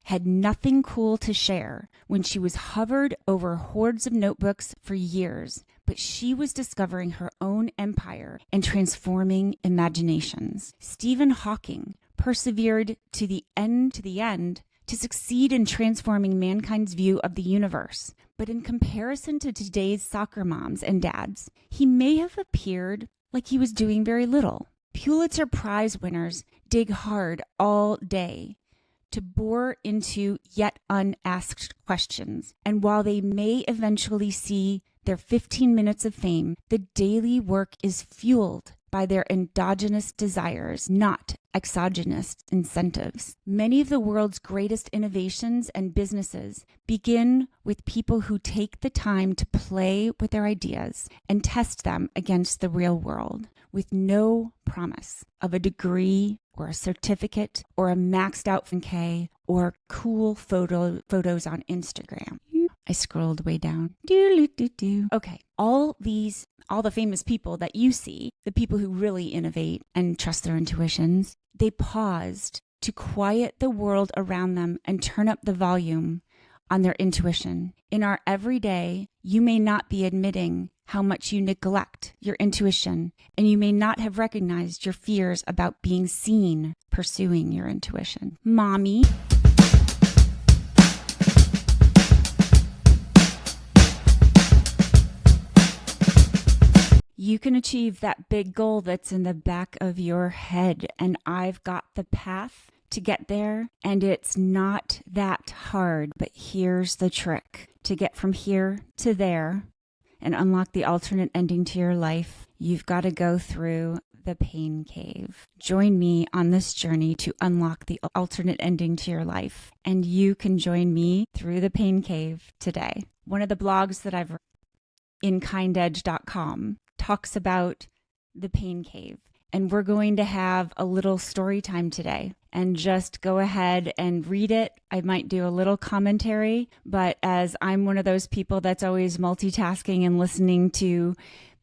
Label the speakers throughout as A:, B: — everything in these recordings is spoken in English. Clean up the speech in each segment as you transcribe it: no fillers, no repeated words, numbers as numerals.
A: had nothing cool to share when she was hovered over hordes of notebooks for years, but she was discovering her own empire and transforming imaginations. Stephen Hawking persevered to the end to succeed in transforming mankind's view of the universe. But in comparison to today's soccer moms and dads, he may have appeared like he was doing very little. Pulitzer Prize winners dig hard all day to bore into yet unasked questions. And while they may eventually see their 15 minutes of fame, the daily work is fueled by their endogenous desires, not exogenous incentives. Many of the world's greatest innovations and businesses begin with people who take the time to play with their ideas and test them against the real world, with no promise of a degree or a certificate or a maxed out 5K or cool photos on Instagram. I scrolled way down. Okay, all the famous people that you see, the people who really innovate and trust their intuitions, they paused to quiet the world around them and turn up the volume on their intuition. In our everyday, you may not be admitting how much you neglect your intuition, and you may not have recognized your fears about being seen pursuing your intuition. Mommy. You can achieve that big goal that's in the back of your head, and I've got the path to get there, and it's not that hard. But here's the trick. To get from here to there and unlock the alternate ending to your life, you've got to go through the pain cave. Join me on this journey to unlock the alternate ending to your life, and you can join me through the pain cave today. One of the blogs that I've written in Kindedge.com talks about the pain cave, and we're going to have a little story time today, and just go ahead and read it. I might do a little commentary, but as I'm one of those people that's always multitasking and listening to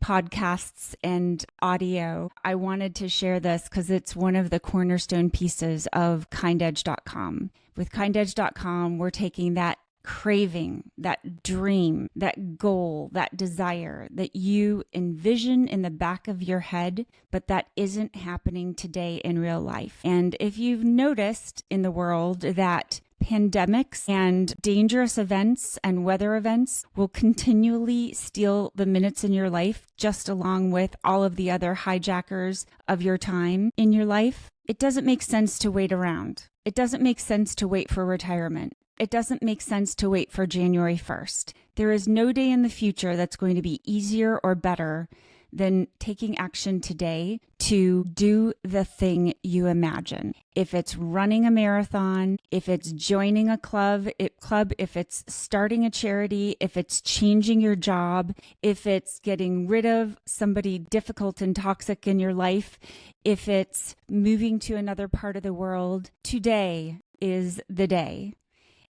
A: podcasts and audio, I wanted to share this because it's one of the cornerstone pieces of Kindedge.com. With Kindedge.com, we're taking that craving, that dream, that goal, that desire that you envision in the back of your head, but that isn't happening today in real life. And if you've noticed in the world that pandemics and dangerous events and weather events will continually steal the minutes in your life, just along with all of the other hijackers of your time in your life, it doesn't make sense to wait around. It doesn't make sense to wait for retirement. It doesn't make sense to wait for January 1st. There is no day in the future that's going to be easier or better than taking action today to do the thing you imagine. If it's running a marathon, if it's joining a club, if it's starting a charity, if it's changing your job, if it's getting rid of somebody difficult and toxic in your life, if it's moving to another part of the world, today is the day.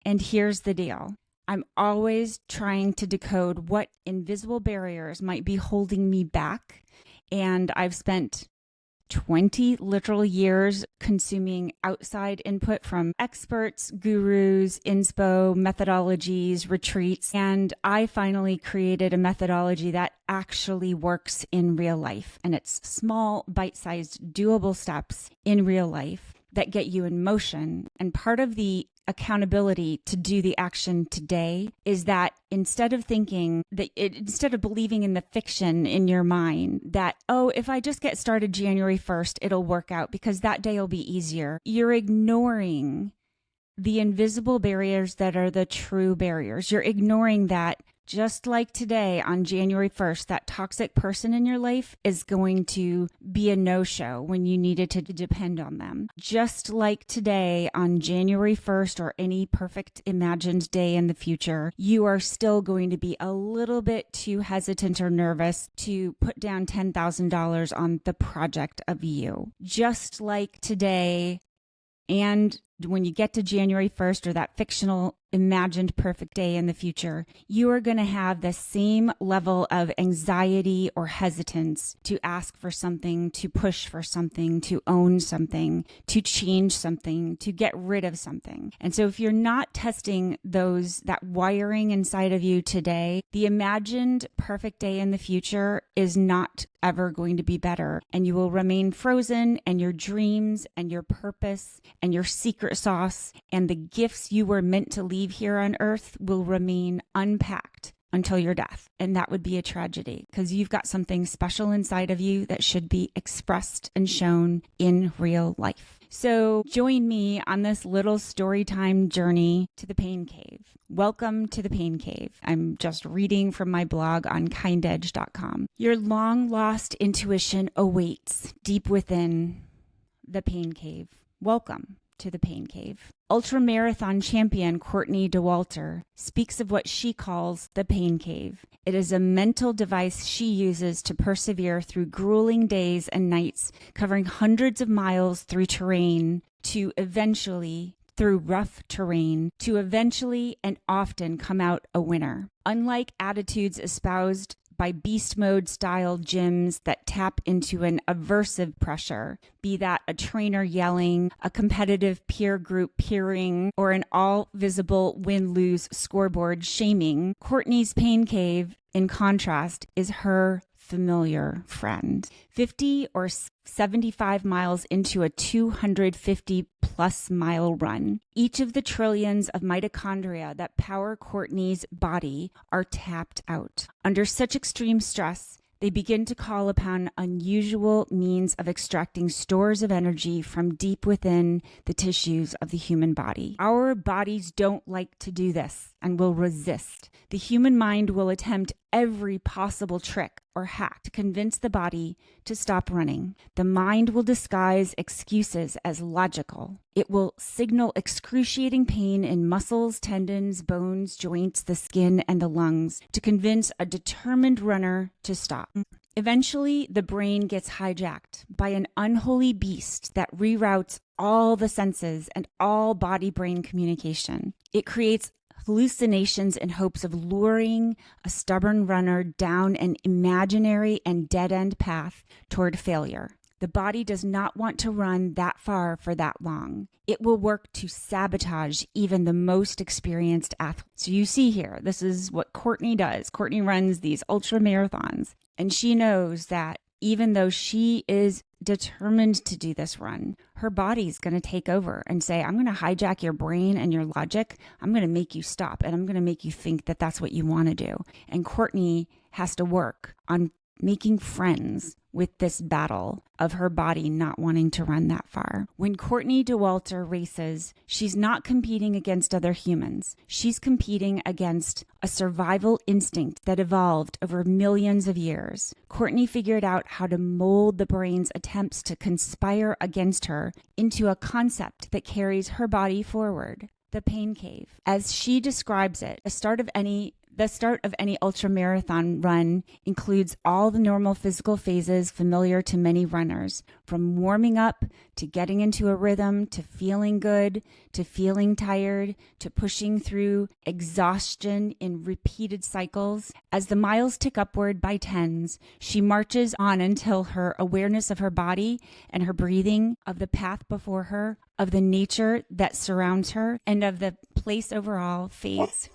A: And here's the deal. I'm always trying to decode what invisible barriers might be holding me back. And I've spent 20 literal years consuming outside input from experts, gurus, inspo, methodologies, retreats. And I finally created a methodology that actually works in real life. And it's small, bite-sized, doable steps in real life that get you in motion. And part of the accountability to do the action today is that instead of believing in the fiction in your mind that, oh, if I just get started January 1st, it'll work out because that day will be easier, you're ignoring the invisible barriers that are the true barriers. You're ignoring that just like today on January 1st, that toxic person in your life is going to be a no-show when you needed to depend on them. Just like today on January 1st or any perfect imagined day in the future, you are still going to be a little bit too hesitant or nervous to put down $10,000 on the project of you. Just like today and when you get to January 1st or that fictional imagined perfect day in the future, you are going to have the same level of anxiety or hesitance to ask for something, to push for something, to own something, to change something, to get rid of something. And so if you're not testing that wiring inside of you today, the imagined perfect day in the future is not ever going to be better. And you will remain frozen, and your dreams and your purpose and your secret sauce and the gifts you were meant to leave here on earth will remain unpacked until your death. And that would be a tragedy, because you've got something special inside of you that should be expressed and shown in real life. So join me on this little story time journey to the pain cave. Welcome to the pain cave. I'm just reading from my blog on kindedge.com. Your long lost intuition awaits deep within the pain cave. Welcome to the pain cave. Ultramarathon champion Courtney Dauwalter speaks of what she calls the pain cave. It is a mental device she uses to persevere through grueling days and nights, covering hundreds of miles through rough terrain, to eventually and often come out a winner. Unlike attitudes espoused by beast mode style gyms that tap into an aversive pressure, be that a trainer yelling, a competitive peer group peering, or an all visible win-lose scoreboard shaming, Courtney's pain cave, in contrast, is her familiar friend. 50 or 75 miles into a 250 plus mile run, each of the trillions of mitochondria that power Courtney's body are tapped out. Under such extreme stress, they begin to call upon unusual means of extracting stores of energy from deep within the tissues of the human body. Our bodies don't like to do this and will resist. The human mind will attempt every possible trick or hack to convince the body to stop running. The mind will disguise excuses as logical. It will signal excruciating pain in muscles, tendons, bones, joints, the skin, and the lungs to convince a determined runner to stop. Eventually, the brain gets hijacked by an unholy beast that reroutes all the senses and all body-brain communication. It creates hallucinations in hopes of luring a stubborn runner down an imaginary and dead-end path toward failure. The body does not want to run that far for that long. It will work to sabotage even the most experienced athletes. So you see here, this is what Courtney does. Courtney runs these ultra marathons, and she knows that even though she is determined to do this run, her body's going to take over and say, I'm going to hijack your brain and your logic. I'm going to make you stop, and I'm going to make you think that that's what you want to do. And Courtney has to work on making friends with this battle of her body not wanting to run that far. When Courtney Dauwalter races, she's not competing against other humans. She's competing against a survival instinct that evolved over millions of years. Courtney figured out how to mold the brain's attempts to conspire against her into a concept that carries her body forward. The pain cave. As she describes it, the start of any ultramarathon run includes all the normal physical phases familiar to many runners, from warming up to getting into a rhythm, to feeling good, to feeling tired, to pushing through exhaustion in repeated cycles. As the miles tick upward by tens, she marches on until her awareness of her body and her breathing, of the path before her, of the nature that surrounds her, and of the place overall fades.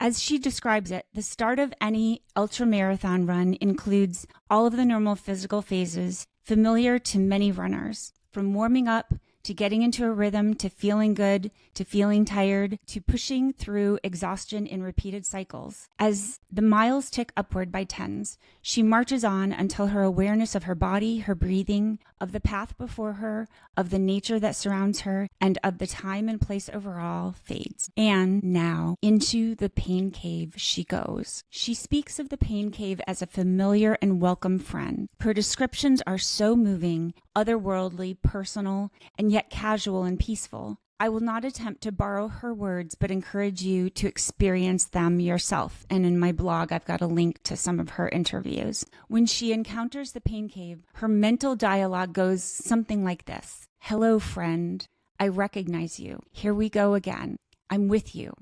A: As she describes it, the start of any ultramarathon run includes all of the normal physical phases familiar to many runners, from warming up to getting into a rhythm, to feeling good, to feeling tired, to pushing through exhaustion in repeated cycles. As the miles tick upward by tens, she marches on until her awareness of her body, her breathing, of the path before her, of the nature that surrounds her, and of the time and place overall fades. And now, into the pain cave she goes. She speaks of the pain cave as a familiar and welcome friend. Her descriptions are so moving, otherworldly, personal, and yet casual and peaceful. I will not attempt to borrow her words, but encourage you to experience them yourself. And in my blog, I've got a link to some of her interviews. When she encounters the pain cave, her mental dialogue goes something like this. Hello, friend. I recognize you. Here we go again. I'm with you.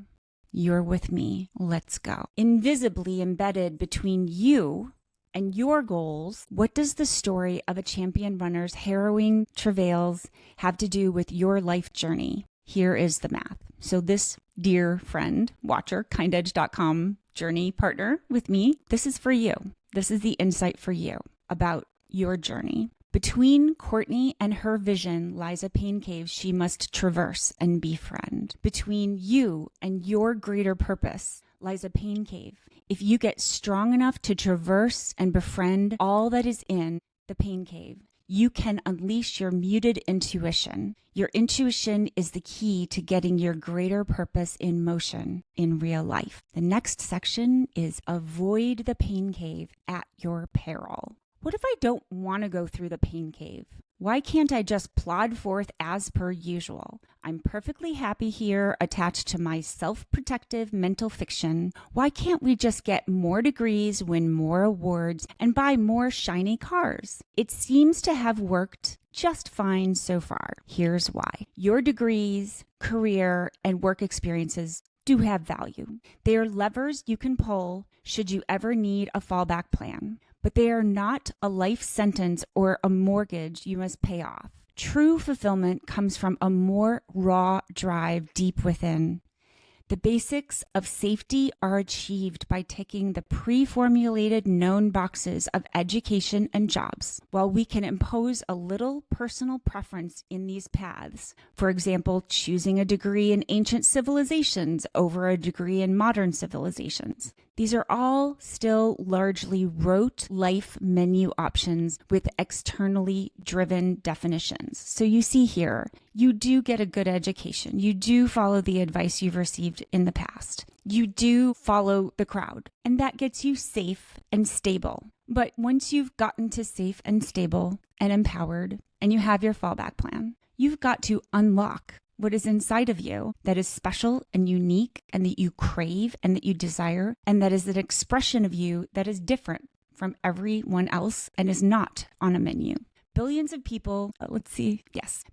A: You're with me. Let's go. Invisibly embedded between you and your goals, what does the story of a champion runner's harrowing travails have to do with your life journey? Here is the math. So this dear friend, watcher, kindedge.com journey partner with me, this is for you. This is the insight for you about your journey. Between Courtney and her vision lies a pain cave she must traverse and befriend. Between you and your greater purpose lies a pain cave. If you get strong enough to traverse and befriend all that is in the pain cave, you can unleash your muted intuition. Your intuition is the key to getting your greater purpose in motion in real life. The next section is avoid the pain cave at your peril. What if I don't want to go through the pain cave? Why can't I just plod forth as per usual? I'm perfectly happy here attached to my self-protective mental fiction. Why can't we just get more degrees, win more awards, and buy more shiny cars? It seems to have worked just fine so far. Here's why. Your degrees, career, and work experiences do have value. They are levers you can pull should you ever need a fallback plan. But they are not a life sentence or a mortgage you must pay off. True fulfillment comes from a more raw drive deep within. The basics of safety are achieved by ticking the pre-formulated known boxes of education and jobs, while we can impose a little personal preference in these paths. For example, choosing a degree in ancient civilizations over a degree in modern civilizations. These are all still largely rote life menu options with externally driven definitions. So you see here, you do get a good education. You do follow the advice you've received in the past. You do follow the crowd, and that gets you safe and stable. But once you've gotten to safe and stable and empowered, and you have your fallback plan, you've got to unlock what is inside of you that is special and unique and that you crave and that you desire, and that is an expression of you that is different from everyone else and is not on a menu. Billions of people,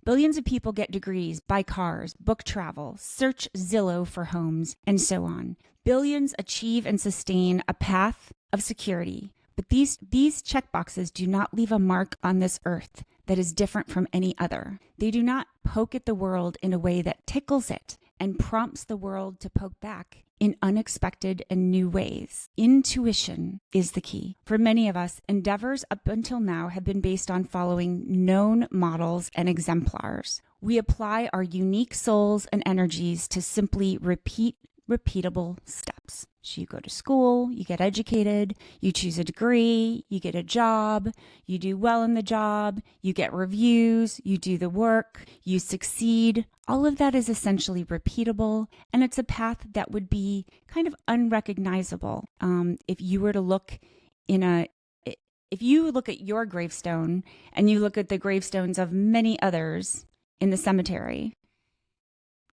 A: billions of people get degrees, buy cars, book travel, search Zillow for homes, and so on. Billions achieve and sustain a path of security. But these checkboxes do not leave a mark on this earth that is different from any other. They do not poke at the world in a way that tickles it and prompts the world to poke back in unexpected and new ways. Intuition is the key. For many of us, endeavors up until now have been based on following known models and exemplars. We apply our unique souls and energies to simply repeatable steps. So you go to school, you get educated, you choose a degree, you get a job, you do well in the job, you get reviews, you do the work, you succeed. All of that is essentially repeatable, and it's a path that would be kind of unrecognizable. If you were to look if you look at your gravestone and you look at the gravestones of many others in the cemetery,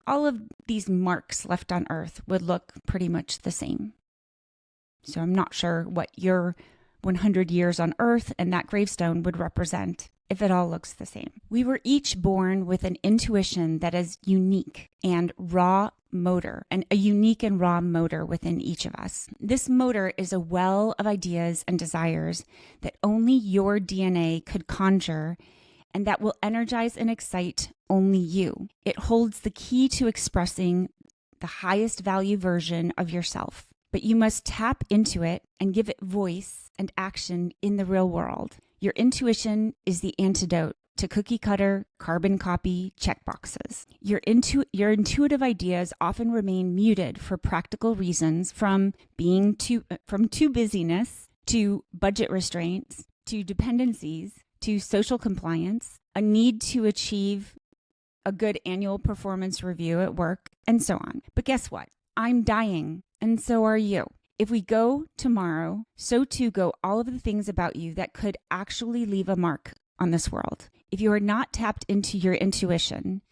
A: all of these marks left on earth would look pretty much the same. So I'm not sure what your 100 years on earth and that gravestone would represent if it all looks the same. We were each born with an intuition that is unique and raw motor, and a unique and raw motor within each of us. This motor is a well of ideas and desires that only your DNA could conjure, and that will energize and excite only you. It holds the key to expressing the highest value version of yourself. But you must tap into it and give it voice and action in the real world. Your intuition is the antidote to cookie cutter, carbon copy checkboxes. Your intuitive ideas often remain muted for practical reasons, from too busyness to budget restraints to dependencies to social compliance, a need to achieve a good annual performance review at work, and so on. But guess what? I'm dying, and so are you. If we go tomorrow, so too go all of the things about you that could actually leave a mark on this world. If you are not tapped into your intuition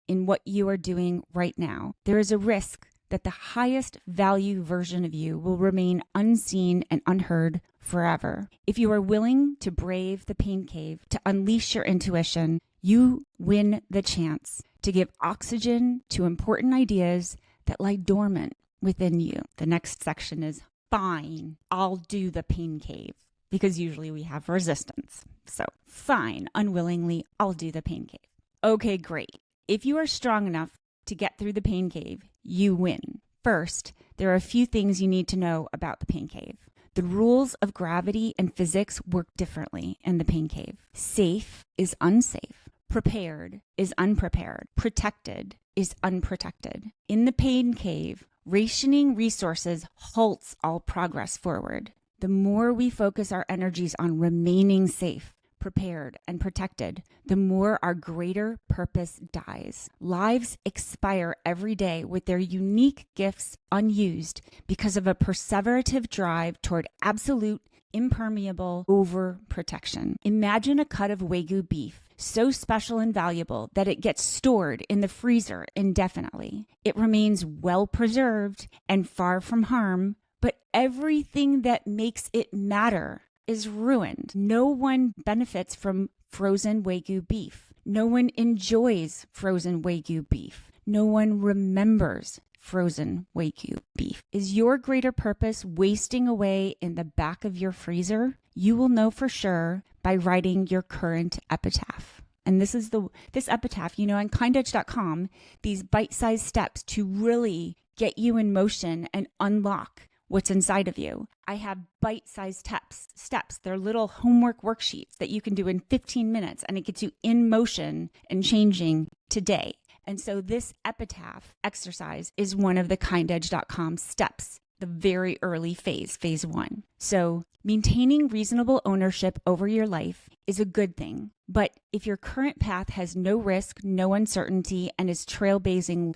A: in what you are doing right now, there is a risk that the highest value version of you will remain unseen and unheard forever. If you are willing to brave the pain cave, to unleash your intuition, You win the chance to give oxygen to important ideas that lie dormant within you. The next section is fine, I'll do the pain cave, because usually we have resistance. So fine, unwillingly, I'll do the pain cave. Okay, great. If you are strong enough to get through the pain cave, you win. First, there are a few things you need to know about the pain cave. The rules of gravity and physics work differently in the pain cave. Safe is unsafe. Prepared is unprepared. Protected is unprotected. In the pain cave, rationing resources halts all progress forward. The more we focus our energies on remaining safe, prepared, and protected, the more our greater purpose dies. Lives expire every day with their unique gifts unused because of a perseverative drive toward absolute, impermeable overprotection. Imagine a cut of Wagyu beef, so special and valuable that it gets stored in the freezer indefinitely. It remains well preserved and far from harm, but everything that makes it matter is ruined. No one benefits from frozen Wagyu beef. No one enjoys frozen Wagyu beef. No one remembers frozen Wagyu beef. Is your greater purpose wasting away in the back of your freezer? You will know for sure by writing your current epitaph. And this epitaph, on kindedge.com, these bite-sized steps to really get you in motion and unlock what's inside of you. I have bite-sized steps. They're little homework worksheets that you can do in 15 minutes, and it gets you in motion and changing today. And so this epitaph exercise is one of the kindedge.com steps, the very early phase 1. So maintaining reasonable ownership over your life is a good thing. But if your current path has no risk, no uncertainty, and is trailblazing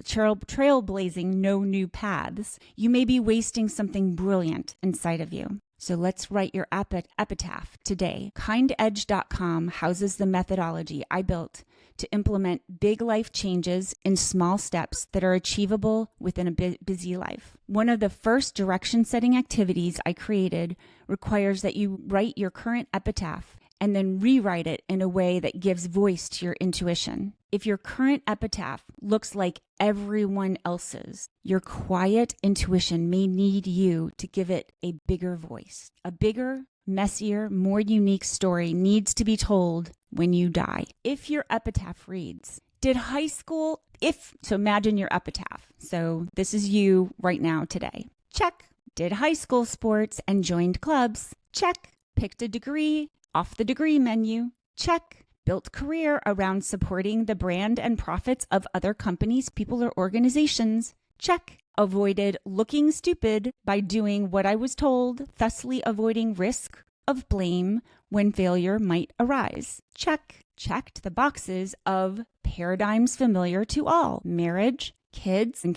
A: no new paths, you may be wasting something brilliant inside of you. So let's write your epitaph today. Kindedge.com houses the methodology I built to implement big life changes in small steps that are achievable within a busy life. One of the first direction-setting activities I created requires that you write your current epitaph and then rewrite it in a way that gives voice to your intuition. If your current epitaph looks like everyone else's, your quiet intuition may need you to give it a bigger voice. A bigger, messier, more unique story needs to be told when you die. If your epitaph reads, so imagine your epitaph. So this is you right now today. Check. Did high school sports and joined clubs. Check. Picked a degree off the degree menu. Check. Built career around supporting the brand and profits of other companies, people, or organizations. Check. Avoided looking stupid by doing what I was told, thusly avoiding risk of blame when failure might arise. Check. Checked the boxes of paradigms familiar to all. Marriage, kids, and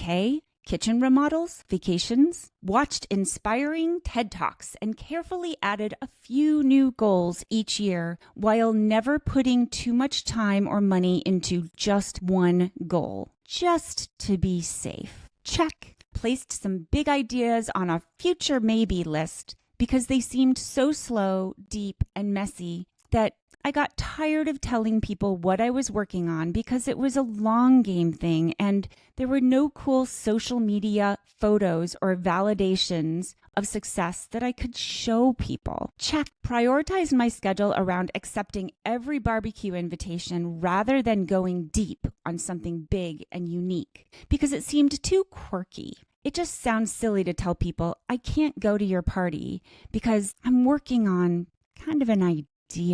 A: kitchen remodels, vacations, watched inspiring TED Talks, and carefully added a few new goals each year while never putting too much time or money into just one goal, just to be safe. Check. Placed some big ideas on a future maybe list because they seemed so slow, deep, and messy that I got tired of telling people what I was working on because it was a long game thing and there were no cool social media photos or validations of success that I could show people. Check. Prioritized my schedule around accepting every barbecue invitation rather than going deep on something big and unique because it seemed too quirky. It just sounds silly to tell people I can't go to your party because I'm working on kind of an idea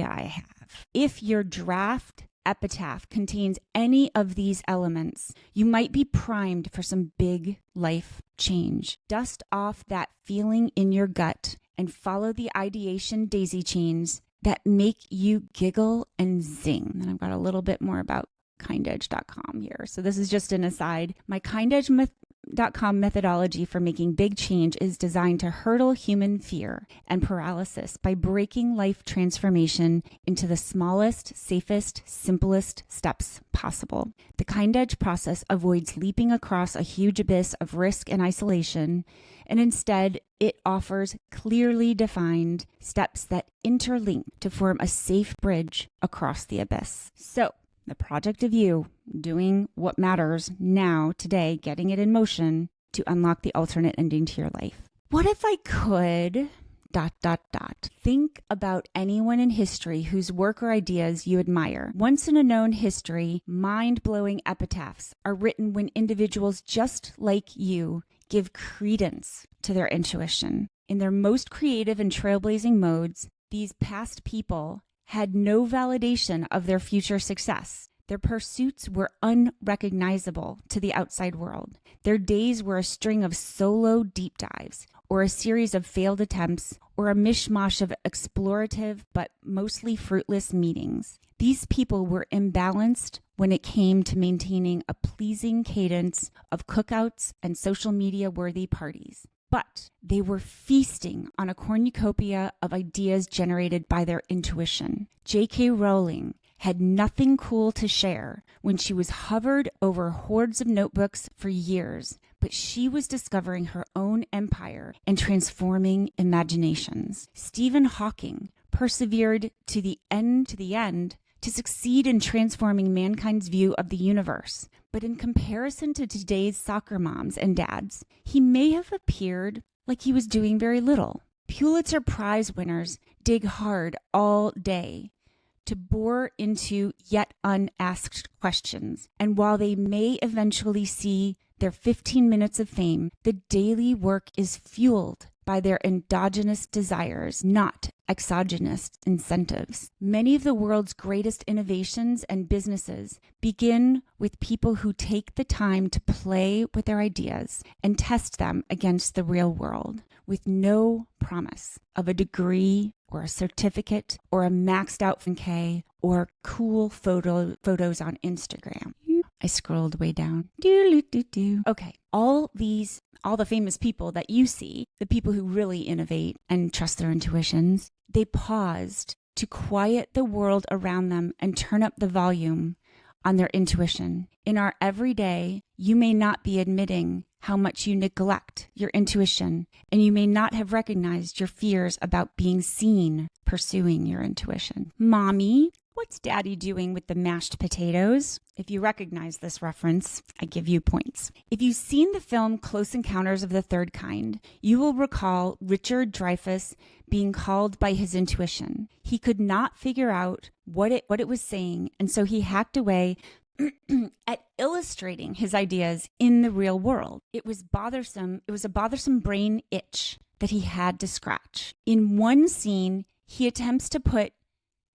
A: I have. If your draft epitaph contains any of these elements, you might be primed for some big life change. Dust off that feeling in your gut and follow the ideation daisy chains that make you giggle and zing. And I've got a little bit more about kindedge.com here. So this is just an aside. My kindedge.com methodology for making big change is designed to hurdle human fear and paralysis by breaking life transformation into the smallest, safest, simplest steps possible. The Kindedge process avoids leaping across a huge abyss of risk and isolation, and instead it offers clearly defined steps that interlink to form a safe bridge across the abyss. So the project of you doing what matters now, today, getting it in motion to unlock the alternate ending to your life. What if I could... ... Think about anyone in history whose work or ideas you admire. Once in a known history, mind-blowing epitaphs are written when individuals just like you give credence to their intuition. In their most creative and trailblazing modes, these past people had no validation of their future success. Their pursuits were unrecognizable to the outside world. Their days were a string of solo deep dives, or a series of failed attempts, or a mishmash of explorative but mostly fruitless meetings. These people were imbalanced when it came to maintaining a pleasing cadence of cookouts and social media-worthy parties. But they were feasting on a cornucopia of ideas generated by their intuition. J.K. Rowling had nothing cool to share when she was hovered over hordes of notebooks for years, but she was discovering her own empire and transforming imaginations. Stephen Hawking persevered to the end to succeed in transforming mankind's view of the universe. But in comparison to today's soccer moms and dads, he may have appeared like he was doing very little. Pulitzer Prize winners dig hard all day to bore into yet unasked questions. And while they may eventually see their 15 minutes of fame, the daily work is fueled by their endogenous desires, not exogenous incentives. Many of the world's greatest innovations and businesses begin with people who take the time to play with their ideas and test them against the real world, with no promise of a degree or a certificate or a maxed out 10K or cool photos on Instagram. I scrolled way down. Okay, all the famous people that you see, the people who really innovate and trust their intuitions, they paused to quiet the world around them and turn up the volume on their intuition. In our everyday, you may not be admitting how much you neglect your intuition, and you may not have recognized your fears about being seen pursuing your intuition. Mommy, what's Daddy doing with the mashed potatoes? If you recognize this reference, I give you points. If you've seen the film Close Encounters of the Third Kind, you will recall Richard Dreyfuss being called by his intuition. He could not figure out what it was saying, and so he hacked away at illustrating his ideas in the real world. It was a bothersome brain itch that he had to scratch. In one scene, he attempts to put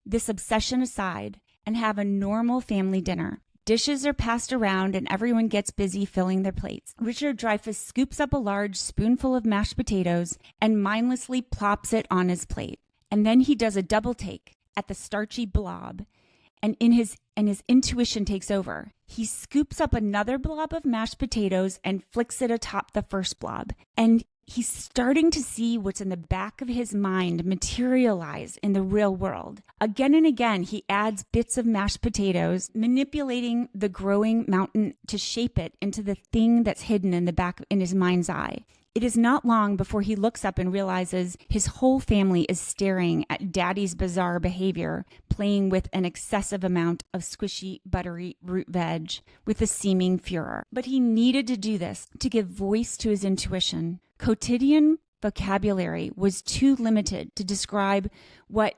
A: this obsession aside and have a normal family dinner. Dishes are passed around and everyone gets busy filling their plates. Richard Dreyfuss scoops up a large spoonful of mashed potatoes and mindlessly plops it on his plate. And then he does a double take at the starchy blob, and his intuition takes over. He scoops up another blob of mashed potatoes and flicks it atop the first blob. And he's starting to see what's in the back of his mind materialize in the real world. Again and again, he adds bits of mashed potatoes, manipulating the growing mountain to shape it into the thing that's hidden in his mind's eye. It is not long before he looks up and realizes his whole family is staring at Daddy's bizarre behavior, playing with an excessive amount of squishy, buttery root veg with a seeming furor. But he needed to do this to give voice to his intuition. Quotidian vocabulary was too limited to describe what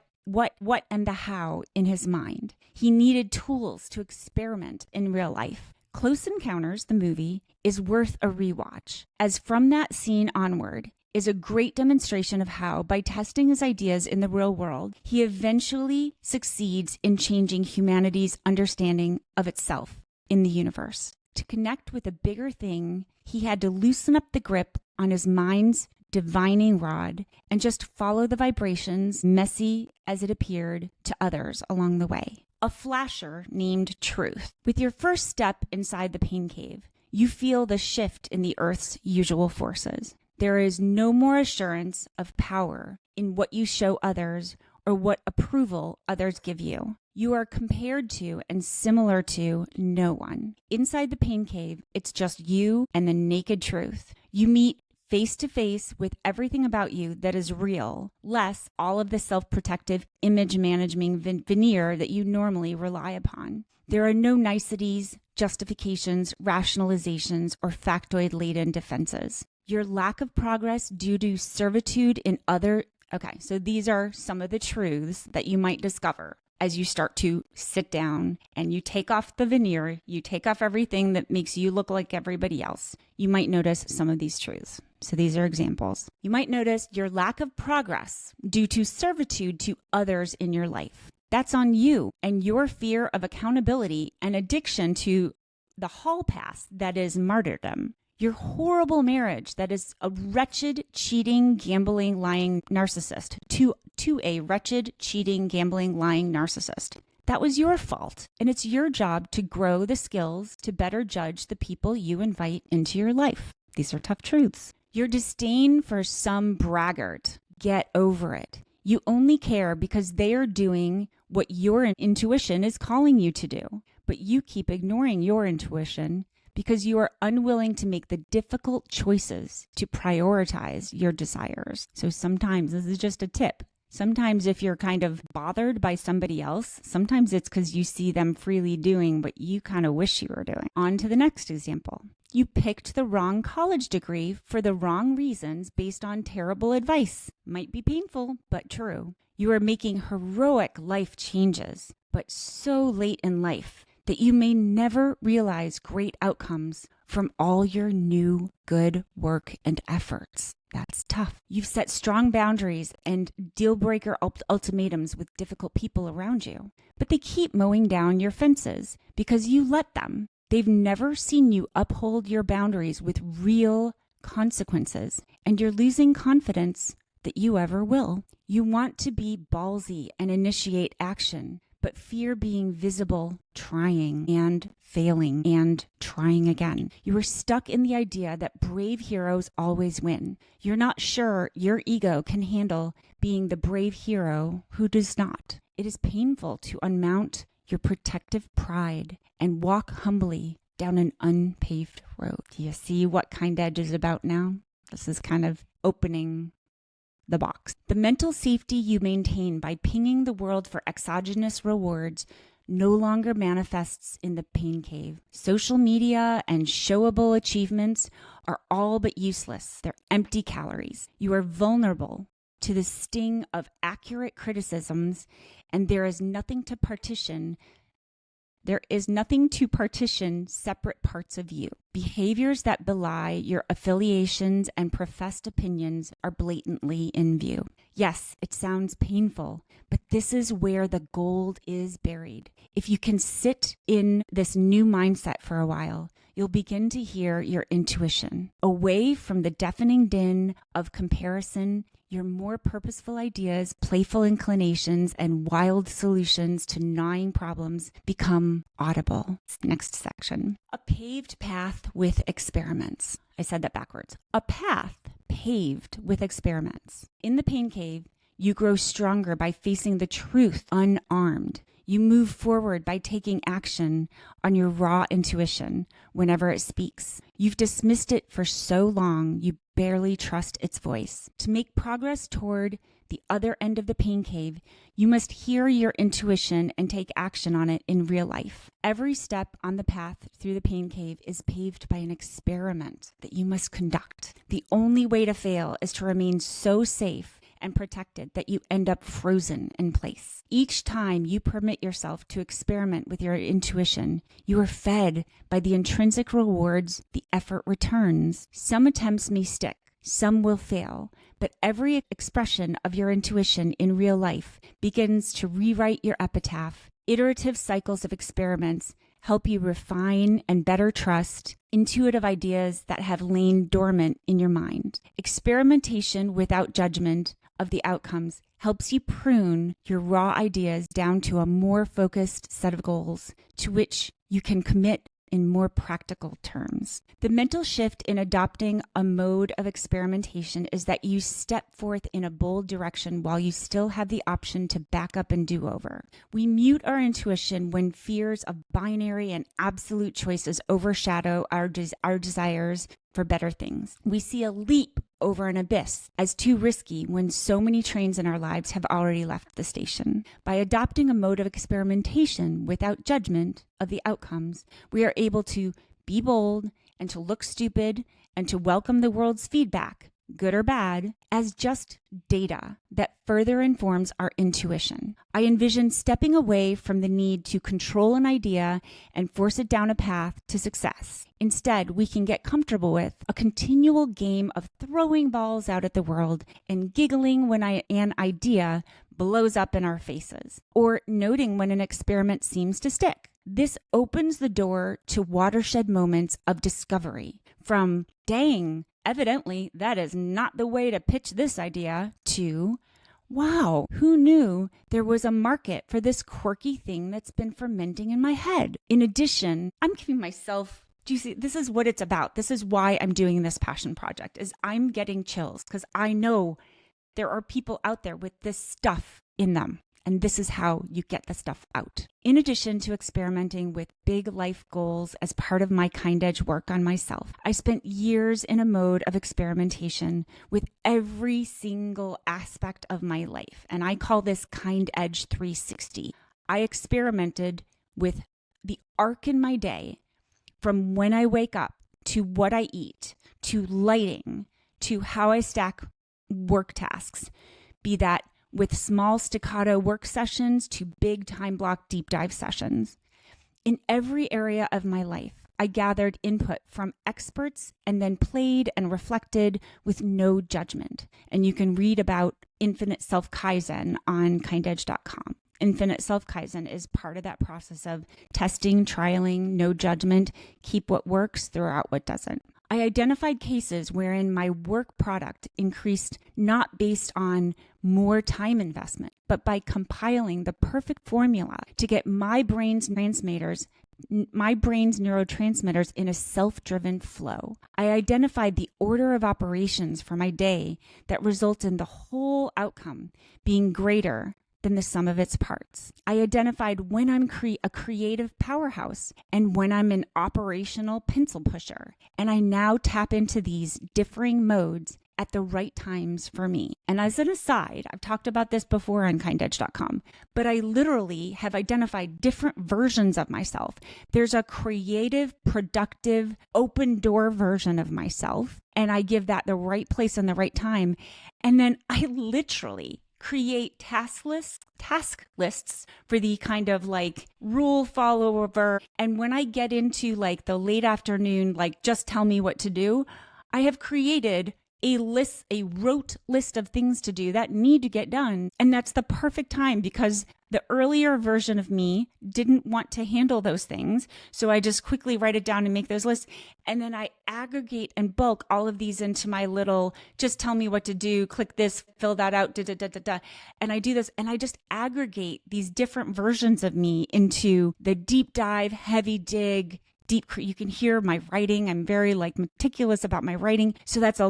A: and the how in his mind. He needed tools to experiment in real life. Close Encounters, the movie, is worth a rewatch, as from that scene onward is a great demonstration of how, by testing his ideas in the real world, he eventually succeeds in changing humanity's understanding of itself in the universe. To connect with a bigger thing, he had to loosen up the grip on his mind's divining rod and just follow the vibrations, messy as it appeared to others along the way. A flasher named Truth. With your first step inside the pain cave, you feel the shift in the Earth's usual forces. There is no more assurance of power in what you show others or what approval others give you. You are compared to and similar to no one. Inside the pain cave, it's just you and the naked truth. You meet face to face with everything about you that is real, less all of the self-protective image managing veneer that you normally rely upon. There are no niceties, justifications, rationalizations, or factoid-laden defenses. Your lack of progress due to servitude in other... Okay, so these are some of the truths that you might discover as you start to sit down and you take off the veneer, you take off everything that makes you look like everybody else. You might notice some of these truths. So these are examples. You might notice your lack of progress due to servitude to others in your life. That's on you and your fear of accountability and addiction to the hall pass that is martyrdom. Your horrible marriage that is a wretched, cheating, gambling, lying narcissist to a wretched, cheating, gambling, lying narcissist. That was your fault, and it's your job to grow the skills to better judge the people you invite into your life. These are tough truths. Your disdain for some braggart. Get over it. You only care because they are doing what your intuition is calling you to do, but you keep ignoring your intuition because you are unwilling to make the difficult choices to prioritize your desires. So sometimes, this is just a tip, sometimes if you're kind of bothered by somebody else, sometimes it's because you see them freely doing what you kind of wish you were doing. On to the next example. You picked the wrong college degree for the wrong reasons based on terrible advice. Might be painful, but true. You are making heroic life changes, but so late in life that you may never realize great outcomes from all your new good work and efforts. That's tough. You've set strong boundaries and deal breaker ultimatums with difficult people around you, but they keep mowing down your fences because you let them. They've never seen you uphold your boundaries with real consequences, and you're losing confidence that you ever will. You want to be ballsy and initiate action, but fear being visible, trying and failing and trying again. You are stuck in the idea that brave heroes always win. You're not sure your ego can handle being the brave hero who does not. It is painful to unmount your protective pride and walk humbly down an unpaved road. Do you see what Kindedge is about now? This is kind of opening the box. The mental safety you maintain by pinging the world for exogenous rewards no longer manifests in the pain cave. Social media and showable achievements are all but useless. They're empty calories. You are vulnerable to the sting of accurate criticisms, and there is nothing to partition separate parts of you. Behaviors that belie your affiliations and professed opinions are blatantly in view. Yes, it sounds painful, but this is where the gold is buried. If you can sit in this new mindset for a while, you'll begin to hear your intuition. Away from the deafening din of comparison, your more purposeful ideas, playful inclinations, and wild solutions to gnawing problems become audible. Next section. A paved path with experiments. I said that backwards. A path paved with experiments. In the pain cave, you grow stronger by facing the truth unarmed. You move forward by taking action on your raw intuition whenever it speaks. You've dismissed it for so long, you barely trust its voice. To make progress toward the other end of the pain cave, you must hear your intuition and take action on it in real life. Every step on the path through the pain cave is paved by an experiment that you must conduct. The only way to fail is to remain so safe and protected that you end up frozen in place. Each time you permit yourself to experiment with your intuition, you are fed by the intrinsic rewards the effort returns. Some attempts may stick, some will fail, but every expression of your intuition in real life begins to rewrite your epitaph. Iterative cycles of experiments help you refine and better trust intuitive ideas that have lain dormant in your mind. Experimentation without judgment of the outcomes helps you prune your raw ideas down to a more focused set of goals to which you can commit in more practical terms. The mental shift in adopting a mode of experimentation is that you step forth in a bold direction while you still have the option to back up and do over. We mute our intuition when fears of binary and absolute choices overshadow our desires for better things. We see a leap over an abyss as too risky when so many trains in our lives have already left the station. By adopting a mode of experimentation without judgment of the outcomes, we are able to be bold and to look stupid and to welcome the world's feedback, good or bad, as just data that further informs our intuition. I envision stepping away from the need to control an idea and force it down a path to success. Instead, we can get comfortable with a continual game of throwing balls out at the world and giggling when an idea blows up in our faces, or noting when an experiment seems to stick. This opens the door to watershed moments of discovery, from dang, evidently that is not the way to pitch this idea, to wow, who knew there was a market for this quirky thing that's been fermenting in my head? In addition, I'm giving myself, do you see, this is what it's about. This is why I'm doing this passion project, is I'm getting chills because I know there are people out there with this stuff in them. And this is how you get the stuff out. In addition to experimenting with big life goals as part of my Kindedge work on myself, I spent years in a mode of experimentation with every single aspect of my life. And I call this Kindedge 360. I experimented with the arc in my day, from when I wake up to what I eat, to lighting, to how I stack work tasks, be that with small staccato work sessions to big time block deep dive sessions. In every area of my life, I gathered input from experts and then played and reflected with no judgment. And you can read about Infinite Self-Kaizen on kindedge.com. Infinite Self-Kaizen is part of that process of testing, trialing, no judgment, keep what works, throw out what doesn't. I identified cases wherein my work product increased not based on more time investment, but by compiling the perfect formula to get my brain's neurotransmitters in a self-driven flow. I identified the order of operations for my day that results in the whole outcome being greater than the sum of its parts. I identified when I'm a creative powerhouse and when I'm an operational pencil pusher. And I now tap into these differing modes at the right times for me. And as an aside, I've talked about this before on kindedge.com, but I literally have identified different versions of myself. There's a creative, productive, open door version of myself, and I give that the right place and the right time. And then I literally create task lists for the kind of like rule follower. And when I get into like the late afternoon, like just tell me what to do, I have created a rote list of things to do that need to get done. And that's the perfect time because the earlier version of me didn't want to handle those things. So I just quickly write it down and make those lists. And then I aggregate and bulk all of these into my little, just tell me what to do, click this, fill that out, And I do this and I just aggregate these different versions of me into the deep dive, heavy dig, you can hear my writing. I'm very like meticulous about my writing. So that's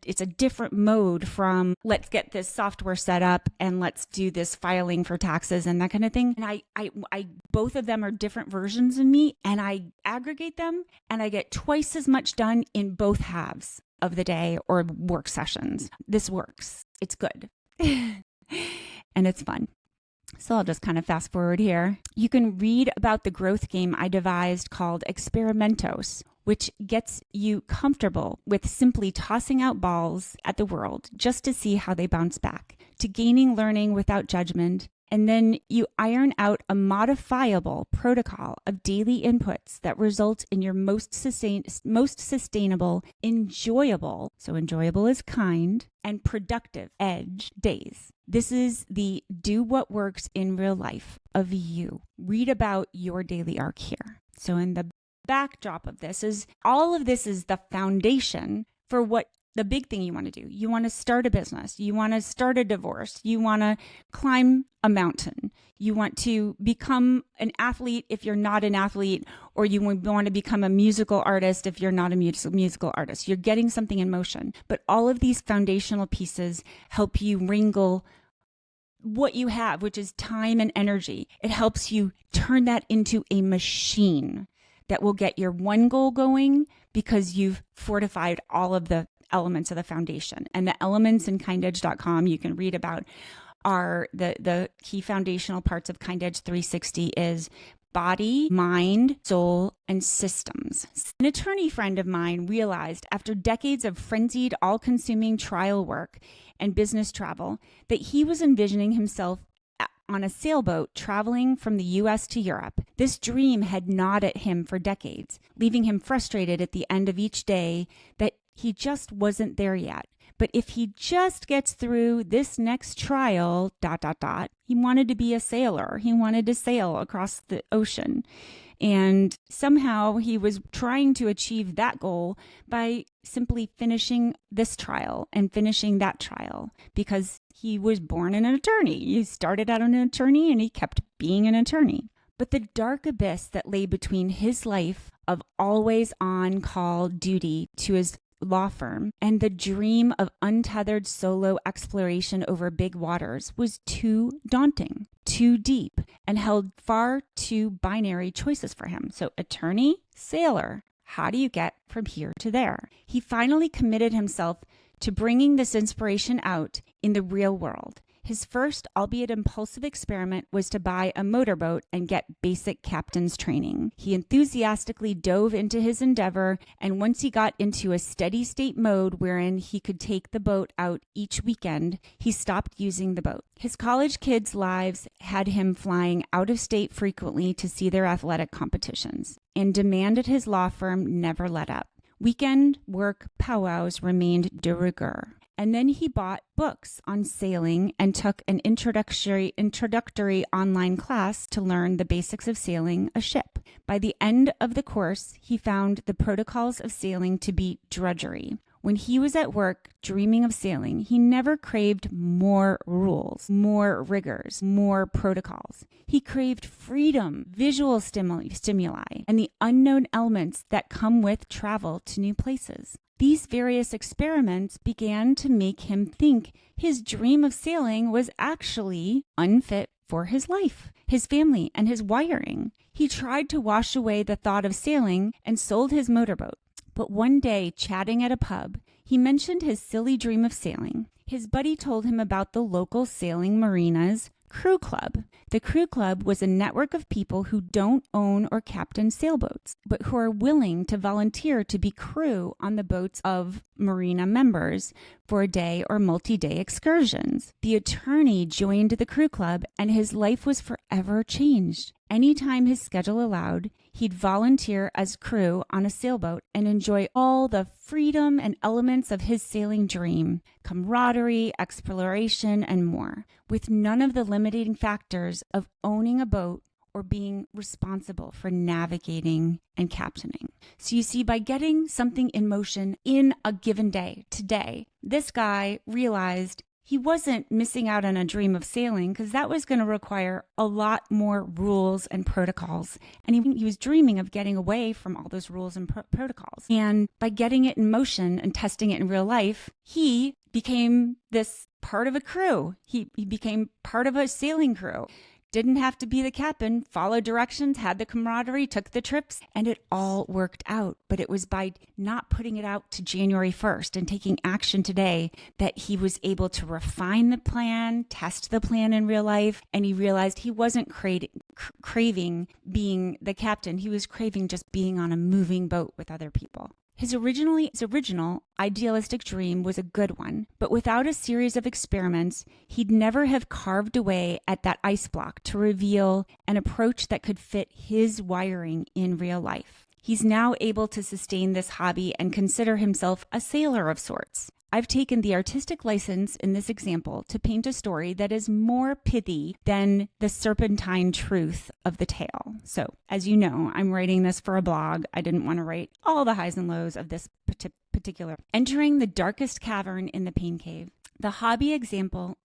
A: it's a different mode from let's get this software set up and let's do this filing for taxes and that kind of thing. And I both of them are different versions of me, and I aggregate them and I get twice as much done in both halves of the day or work sessions. This works. It's good. And it's fun. So I'll just kind of fast forward here. You can read about the growth game I devised called Experimentos, which gets you comfortable with simply tossing out balls at the world just to see how they bounce back, to gaining learning without judgment. And then you iron out a modifiable protocol of daily inputs that result in your most sustainable, enjoyable, so enjoyable is kind, and productive edge days. This is the do what works in real life of you. Read about your daily arc here. So in the backdrop of this is all of this is the foundation for what the big thing you want to do. You want to start a business. You want to start a divorce. You want to climb a mountain. You want to become an athlete if you're not an athlete, or you want to become a musical artist if you're not a musical artist. You're getting something in motion. But all of these foundational pieces help you wrangle what you have, which is time and energy. It helps you turn that into a machine that will get your one goal going because you've fortified all of the elements of the foundation. And the elements in kindedge.com you can read about are the key foundational parts of Kindedge 360 is body, mind, soul, and systems. An attorney friend of mine realized after decades of frenzied, all-consuming trial work and business travel that he was envisioning himself on a sailboat traveling from the U.S. to Europe. This dream had gnawed at him for decades, leaving him frustrated at the end of each day that he just wasn't there yet. But if he just gets through this next trial, ... he wanted to be a sailor. He wanted to sail across the ocean. And somehow he was trying to achieve that goal by simply finishing this trial and finishing that trial, because he was born an attorney. He started out an attorney and he kept being an attorney. But the dark abyss that lay between his life of always on call duty to his law firm and the dream of untethered solo exploration over big waters was too daunting, too deep, and held far too binary choices for him. So attorney, sailor, how do you get from here to there? He finally committed himself to bringing this inspiration out in the real world. His first, albeit impulsive, experiment was to buy a motorboat and get basic captain's training. He enthusiastically dove into his endeavor, and once he got into a steady state mode wherein he could take the boat out each weekend, he stopped using the boat. His college kids' lives had him flying out of state frequently to see their athletic competitions, and demand at his law firm never let up. Weekend work powwows remained de rigueur. And then he bought books on sailing and took an introductory online class to learn the basics of sailing a ship. By the end of the course, he found the protocols of sailing to be drudgery. When he was at work dreaming of sailing, he never craved more rules, more rigors, more protocols. He craved freedom, visual stimuli, and the unknown elements that come with travel to new places. These various experiments began to make him think his dream of sailing was actually unfit for his life, his family, and his wiring. He tried to wash away the thought of sailing and sold his motorboat. But one day, chatting at a pub, he mentioned his silly dream of sailing. His buddy told him about the local sailing marina's crew club. The crew club was a network of people who don't own or captain sailboats, but who are willing to volunteer to be crew on the boats of marina members for a day or multi-day excursions. The attorney joined the crew club, and his life was forever changed. Anytime his schedule allowed, he'd volunteer as crew on a sailboat and enjoy all the freedom and elements of his sailing dream, camaraderie, exploration, and more, with none of the limiting factors of owning a boat or being responsible for navigating and captaining. So you see, by getting something in motion in a given day, today, this guy realized he wasn't missing out on a dream of sailing, because that was going to require a lot more rules and protocols. And he was dreaming of getting away from all those rules and protocols. And by getting it in motion and testing it in real life, he became this part of a crew. He became part of a sailing crew. Didn't have to be the captain, followed directions, had the camaraderie, took the trips, and it all worked out. But it was by not putting it out to January 1st and taking action today that he was able to refine the plan, test the plan in real life, and he realized he wasn't craving being the captain. He was craving just being on a moving boat with other people. His original idealistic dream was a good one, but without a series of experiments, he'd never have carved away at that ice block to reveal an approach that could fit his wiring in real life. He's now able to sustain this hobby and consider himself a sailor of sorts. I've taken the artistic license in this example to paint a story that is more pithy than the serpentine truth of the tale. So, as you know, I'm writing this for a blog. I didn't want to write all the highs and lows of this particular. Entering the darkest cavern in the pain cave. The hobby example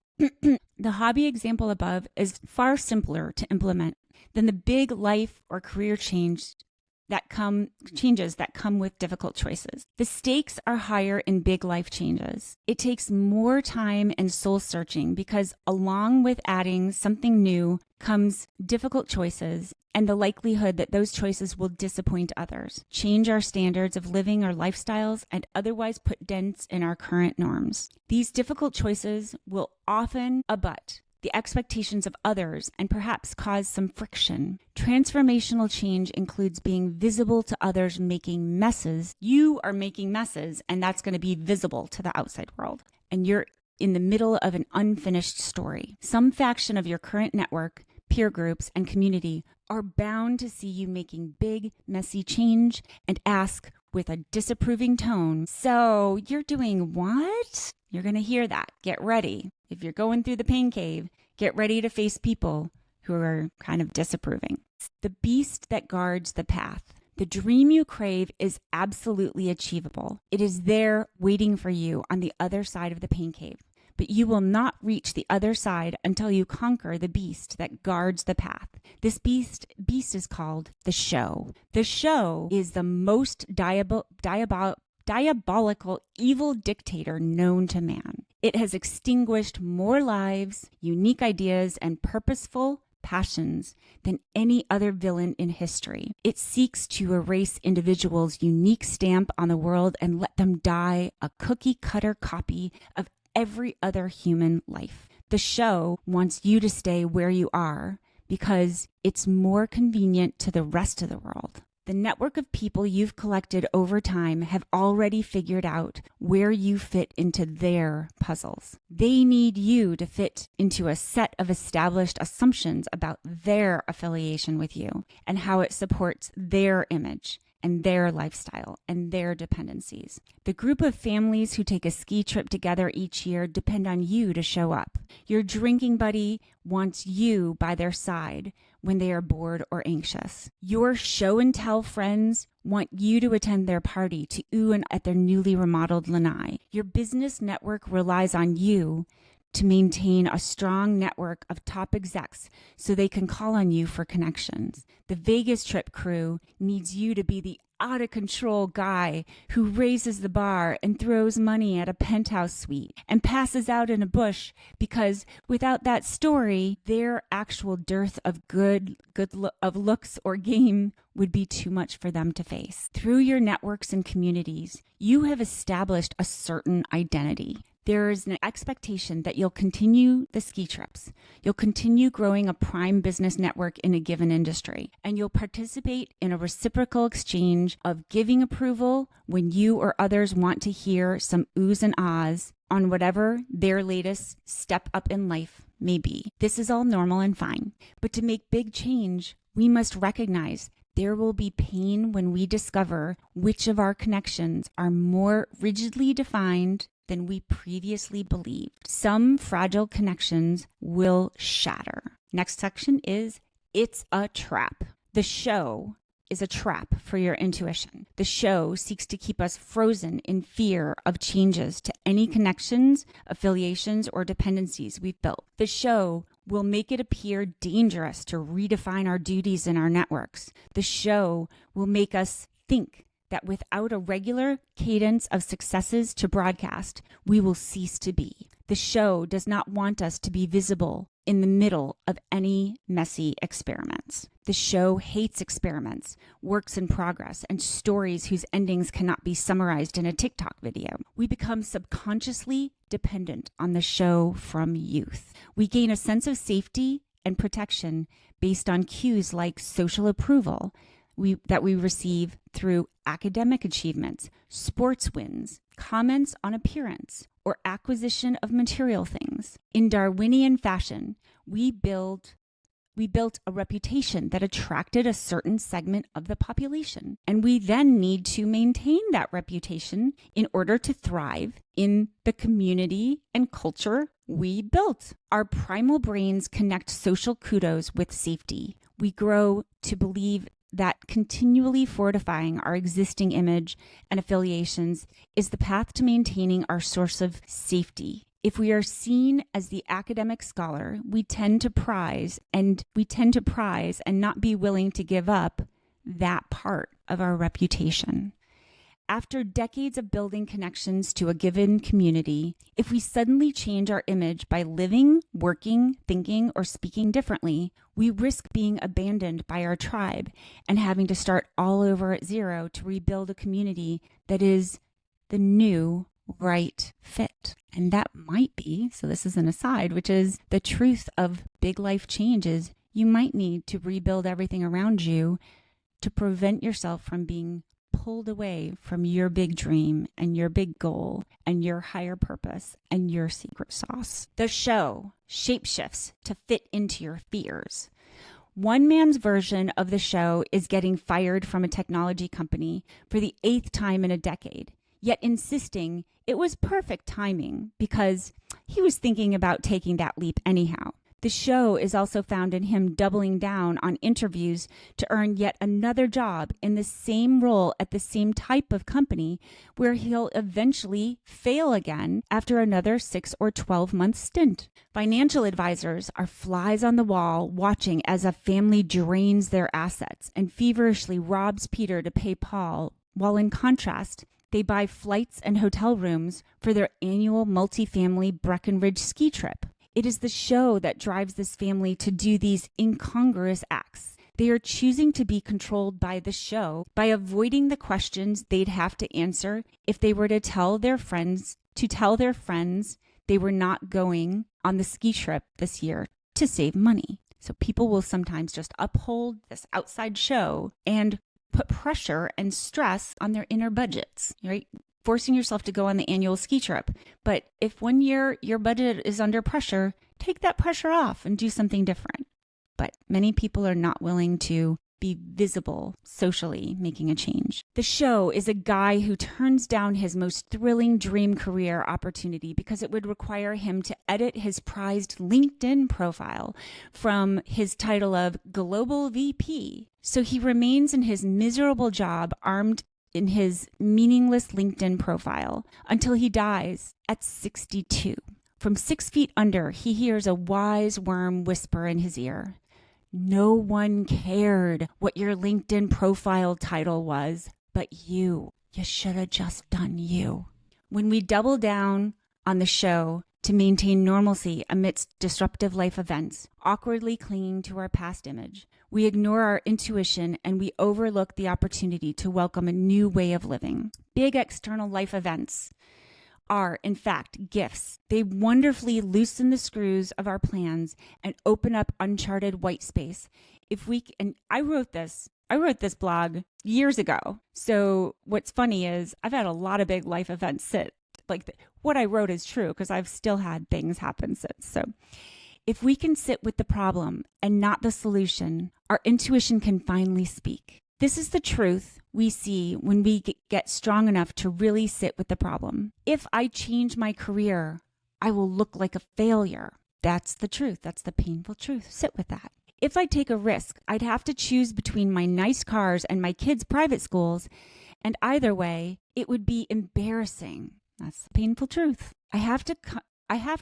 A: above is far simpler to implement than the big life or career changes that come with difficult choices. The stakes are higher in big life changes. It takes more time and soul searching because along with adding something new comes difficult choices and the likelihood that those choices will disappoint others, change our standards of living or lifestyles, and otherwise put dents in our current norms. These difficult choices will often abut the expectations of others and perhaps cause some friction. Transformational change includes being visible to others making messes. You are making messes, and that's going to be visible to the outside world. And you're in the middle of an unfinished story. Some faction of your current network, peer groups, and community are bound to see you making big, messy change and ask with a disapproving tone, "So you're doing what?" You're going to hear that. Get ready. If you're going through the pain cave, get ready to face people who are kind of disapproving. The beast that guards the path. The dream you crave is absolutely achievable. It is there waiting for you on the other side of the pain cave. But you will not reach the other side until you conquer the beast that guards the path. This beast is called the show. The show is the most diabolical, evil dictator known to man. It has extinguished more lives, unique ideas, and purposeful passions than any other villain in history. It seeks to erase individuals' unique stamp on the world and let them die a cookie-cutter copy of every other human life. The show wants you to stay where you are because it's more convenient to the rest of the world. The network of people you've collected over time have already figured out where you fit into their puzzles. They need you to fit into a set of established assumptions about their affiliation with you and how it supports their image and their lifestyle and their dependencies. The group of families who take a ski trip together each year depend on you to show up. Your drinking buddy wants you by their side when they are bored or anxious. Your show and tell friends want you to attend their party to ooh and at their newly remodeled lanai. Your business network relies on you to maintain a strong network of top execs so they can call on you for connections. The Vegas trip crew needs you to be the out-of-control guy who raises the bar and throws money at a penthouse suite and passes out in a bush because without that story, their actual dearth of of looks or game would be too much for them to face. Through your networks and communities, you have established a certain identity. There is an expectation that you'll continue the ski trips, you'll continue growing a prime business network in a given industry, and you'll participate in a reciprocal exchange of giving approval when you or others want to hear some oohs and ahs on whatever their latest step up in life may be. This is all normal and fine, but to make big change, we must recognize there will be pain when we discover which of our connections are more rigidly defined than we previously believed. Some fragile connections will shatter. Next section is It's a Trap. The show is a trap for your intuition. The show seeks to keep us frozen in fear of changes to any connections, affiliations, or dependencies we've built. The show will make it appear dangerous to redefine our duties in our networks. The show will make us think that without a regular cadence of successes to broadcast, we will cease to be. The show does not want us to be visible in the middle of any messy experiments. The show hates experiments, works in progress, and stories whose endings cannot be summarized in a TikTok video. We become subconsciously dependent on the show from youth. We gain a sense of safety and protection based on cues like social approval, that we receive through academic achievements, sports wins, comments on appearance, or acquisition of material things. In Darwinian fashion, we We built a reputation that attracted a certain segment of the population. And we then need to maintain that reputation in order to thrive in the community and culture we built. Our primal brains connect social kudos with safety. We grow to believe that continually fortifying our existing image and affiliations is the path to maintaining our source of safety. If we are seen as the academic scholar, we tend to prize and not be willing to give up that part of our reputation. After decades of building connections to a given community, if we suddenly change our image by living, working, thinking, or speaking differently, we risk being abandoned by our tribe and having to start all over at zero to rebuild a community that is the new right fit. And that might be, so this is an aside, which is the truth of big life changes. You might need to rebuild everything around you to prevent yourself from being pulled away from your big dream and your big goal and your higher purpose and your secret sauce. The show shapeshifts to fit into your fears. One man's version of the show is getting fired from a technology company for the 8th time in a decade, yet insisting it was perfect timing because he was thinking about taking that leap anyhow. The show is also found in him doubling down on interviews to earn yet another job in the same role at the same type of company where he'll eventually fail again after another 6 or 12-month stint. Financial advisors are flies on the wall watching as a family drains their assets and feverishly robs Peter to pay Paul, while in contrast, they buy flights and hotel rooms for their annual multi-family Breckenridge ski trip. It is the show that drives this family to do these incongruous acts. They are choosing to be controlled by the show by avoiding the questions they'd have to answer if they were to tell their friends they were not going on the ski trip this year to save money. So people will sometimes just uphold this outside show and put pressure and stress on their inner budgets, right? Forcing yourself to go on the annual ski trip. But if one year your budget is under pressure, take that pressure off and do something different. But many people are not willing to be visible socially, making a change. The show is a guy who turns down his most thrilling dream career opportunity because it would require him to edit his prized LinkedIn profile from his title of Global VP. So he remains in his miserable job armed in his meaningless LinkedIn profile until he dies at 62. From 6 feet under, he hears a wise worm whisper in his ear. No one cared what your LinkedIn profile title was, but you. You should have just done you. When we double down on the show to maintain normalcy amidst disruptive life events, awkwardly clinging to our past image, we ignore our intuition and we overlook the opportunity to welcome a new way of living. Big external life events are, in fact, gifts. They wonderfully loosen the screws of our plans and open up uncharted white space. And I wrote this blog years ago. So what's funny is I've had a lot of big life events what I wrote is true because I've still had things happen since. So if we can sit with the problem and not the solution, our intuition can finally speak. This is the truth we see when we get strong enough to really sit with the problem. If I change my career, I will look like a failure. That's the truth. That's the painful truth. Sit with that. If I take a risk, I'd have to choose between my nice cars and my kids' private schools, and either way, it would be embarrassing. That's the painful truth. I have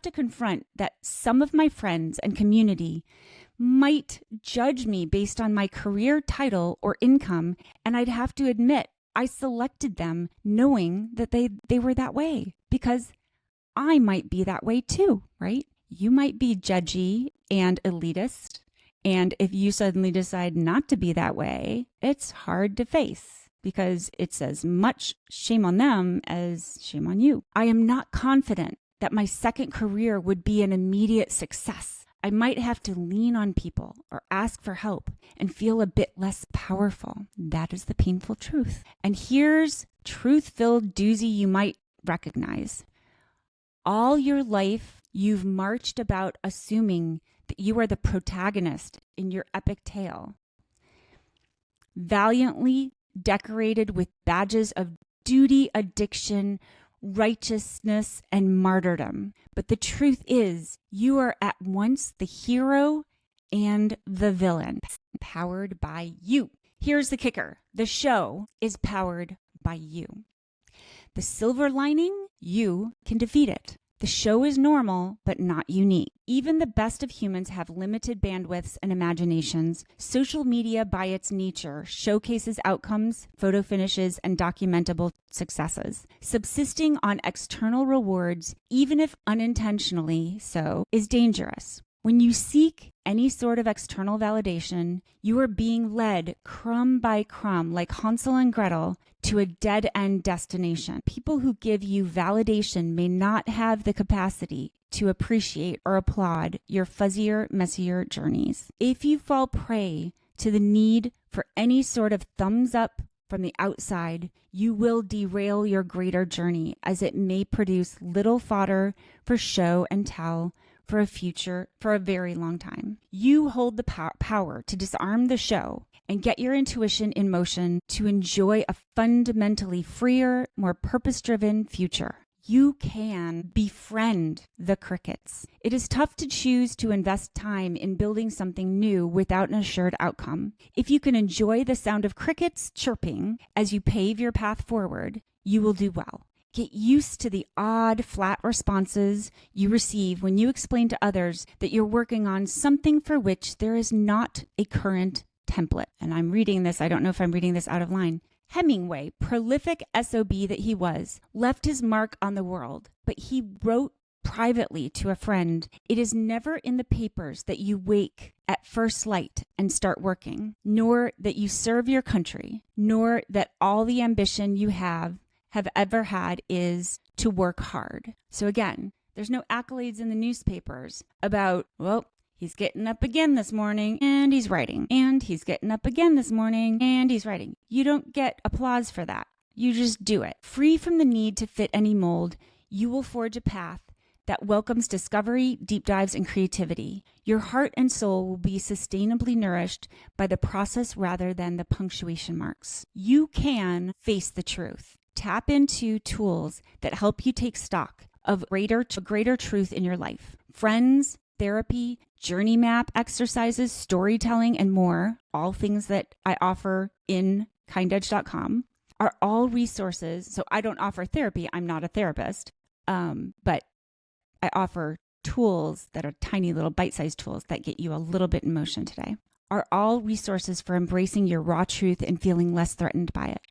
A: to confront that some of my friends and community might judge me based on my career title or income, and I'd have to admit I selected them knowing that they were that way because I might be that way too, right? You might be judgy and elitist, and if you suddenly decide not to be that way, it's hard to face because it's as much shame on them as shame on you. I am not confident that my second career would be an immediate success. I might have to lean on people or ask for help and feel a bit less powerful. That is the painful truth. And here's truth-filled doozy you might recognize. All your life, you've marched about assuming that you are the protagonist in your epic tale, valiantly decorated with badges of duty, addiction, righteousness, and martyrdom. But the truth is, you are at once the hero and the villain, powered by you. Here's the kicker. The show is powered by you. The silver lining, you can defeat it. The show is normal, but not unique. Even the best of humans have limited bandwidths and imaginations. Social media, by its nature, showcases outcomes, photo finishes, and documentable successes. Subsisting on external rewards, even if unintentionally so, is dangerous. When you seek any sort of external validation, you are being led crumb by crumb, like Hansel and Gretel, to a dead-end destination. People who give you validation may not have the capacity to appreciate or applaud your fuzzier, messier journeys. If you fall prey to the need for any sort of thumbs up from the outside, you will derail your greater journey, as it may produce little fodder for show and tell for a very long time. You hold the power to disarm the show and get your intuition in motion to enjoy a fundamentally freer, more purpose-driven future. You can befriend the crickets. It is tough to choose to invest time in building something new without an assured outcome. If you can enjoy the sound of crickets chirping as you pave your path forward, you will do well. Get used to the odd, flat responses you receive when you explain to others that you're working on something for which there is not a current template. And I'm reading this, I don't know if I'm reading this out of line. Hemingway, prolific SOB that he was, left his mark on the world, but he wrote privately to a friend, "It is never in the papers that you wake at first light and start working, nor that you serve your country, nor that all the ambition you have ever had is to work hard." So again, there's no accolades in the newspapers about, well, he's getting up again this morning and he's writing, and he's getting up again this morning and he's writing. You don't get applause for that. You just do it. Free from the need to fit any mold, you will forge a path that welcomes discovery, deep dives, and creativity. Your heart and soul will be sustainably nourished by the process rather than the punctuation marks. You can face the truth. Tap into tools that help you take stock of greater truth in your life. Friends, therapy, journey map exercises, storytelling, and more, all things that I offer in kindedge.com, are all resources. So I don't offer therapy. I'm not a therapist, but I offer tools that are tiny little bite-sized tools that get you a little bit in motion today, are all resources for embracing your raw truth and feeling less threatened by it.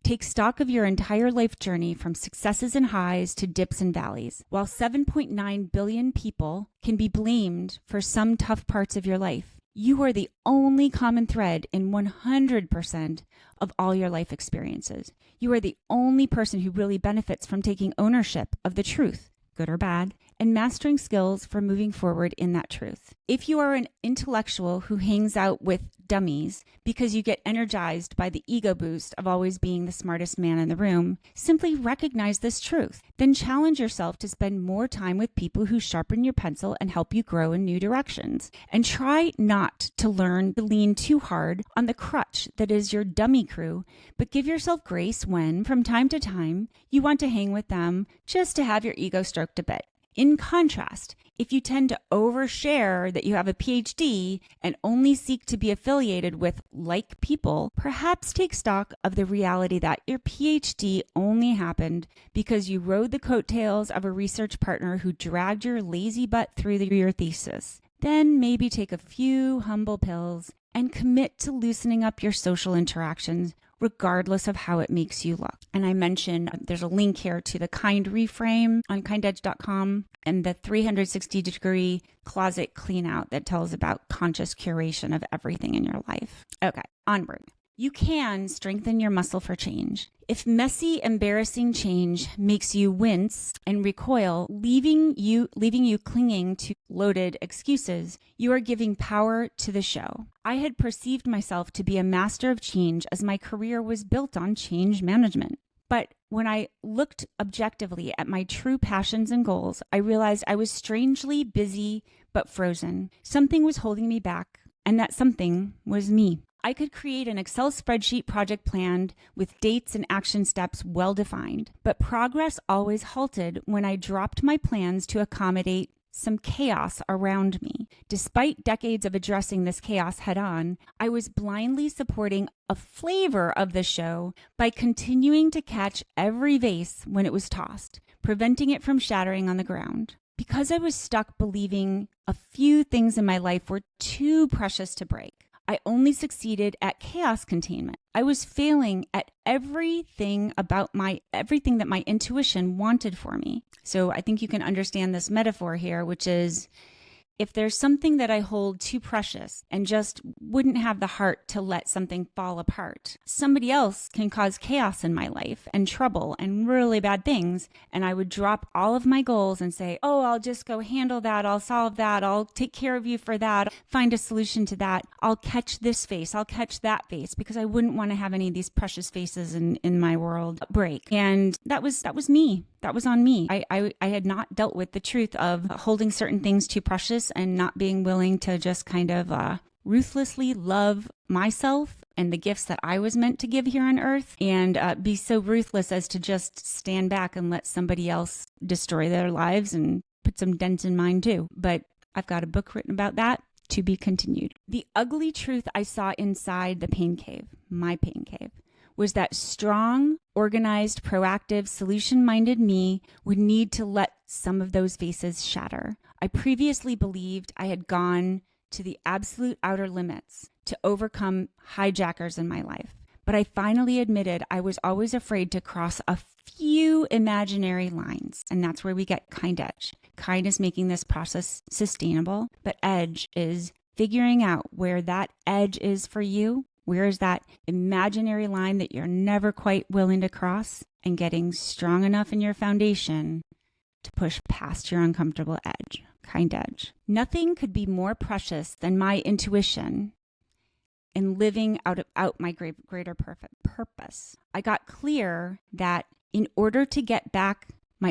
A: Take stock of your entire life journey from successes and highs to dips and valleys. While 7.9 billion people can be blamed for some tough parts of your life, you are the only common thread in 100% of all your life experiences. You are the only person who really benefits from taking ownership of the truth, good or bad, and mastering skills for moving forward in that truth. If you are an intellectual who hangs out with dummies because you get energized by the ego boost of always being the smartest man in the room, simply recognize this truth. Then challenge yourself to spend more time with people who sharpen your pencil and help you grow in new directions. And try not to learn to lean too hard on the crutch that is your dummy crew, but give yourself grace when, from time to time, you want to hang with them just to have your ego stroked a bit. In contrast, if you tend to overshare that you have a PhD and only seek to be affiliated with like people, perhaps take stock of the reality that your PhD only happened because you rode the coattails of a research partner who dragged your lazy butt through your thesis. Then maybe take a few humble pills and commit to loosening up your social interactions, regardless of how it makes you look. And I mentioned there's a link here to the Kind Reframe on kindedge.com and the 360-degree closet clean out that tells about conscious curation of everything in your life. Okay, onward. You can strengthen your muscle for change. If messy, embarrassing change makes you wince and recoil, leaving you clinging to loaded excuses, you are giving power to the show. I had perceived myself to be a master of change as my career was built on change management. But when I looked objectively at my true passions and goals, I realized I was strangely busy but frozen. Something was holding me back, and that something was me. I could create an Excel spreadsheet project planned with dates and action steps well defined, but progress always halted when I dropped my plans to accommodate some chaos around me. Despite decades of addressing this chaos head on, I was blindly supporting a flavor of the show by continuing to catch every vase when it was tossed, preventing it from shattering on the ground. Because I was stuck believing a few things in my life were too precious to break, I only succeeded at chaos containment. I was failing at everything that my intuition wanted for me. So I think you can understand this metaphor here, which is if there's something that I hold too precious and just wouldn't have the heart to let something fall apart, somebody else can cause chaos in my life and trouble and really bad things. And I would drop all of my goals and say, oh, I'll just go handle that. I'll solve that. I'll take care of you for that. Find a solution to that. I'll catch this face. I'll catch that face, because I wouldn't want to have any of these precious faces in my world break. And that was me. That was on me. I had not dealt with the truth of holding certain things too precious and not being willing to just kind of ruthlessly love myself and the gifts that I was meant to give here on earth, and be so ruthless as to just stand back and let somebody else destroy their lives and put some dents in mine too. But I've got a book written about that, to be continued. The ugly truth I saw inside the pain cave, my pain cave, was that strong, organized, proactive, solution-minded me would need to let some of those faces shatter. I previously believed I had gone to the absolute outer limits to overcome hijackers in my life. But I finally admitted I was always afraid to cross a few imaginary lines. And that's where we get Kindedge. Kind is making this process sustainable, but edge is figuring out where that edge is for you. Where is that imaginary line that you're never quite willing to cross, and getting strong enough in your foundation to push past your uncomfortable edge. Kindedge. Nothing could be more precious than my intuition in living out my greater purpose. I got clear that in order to get back into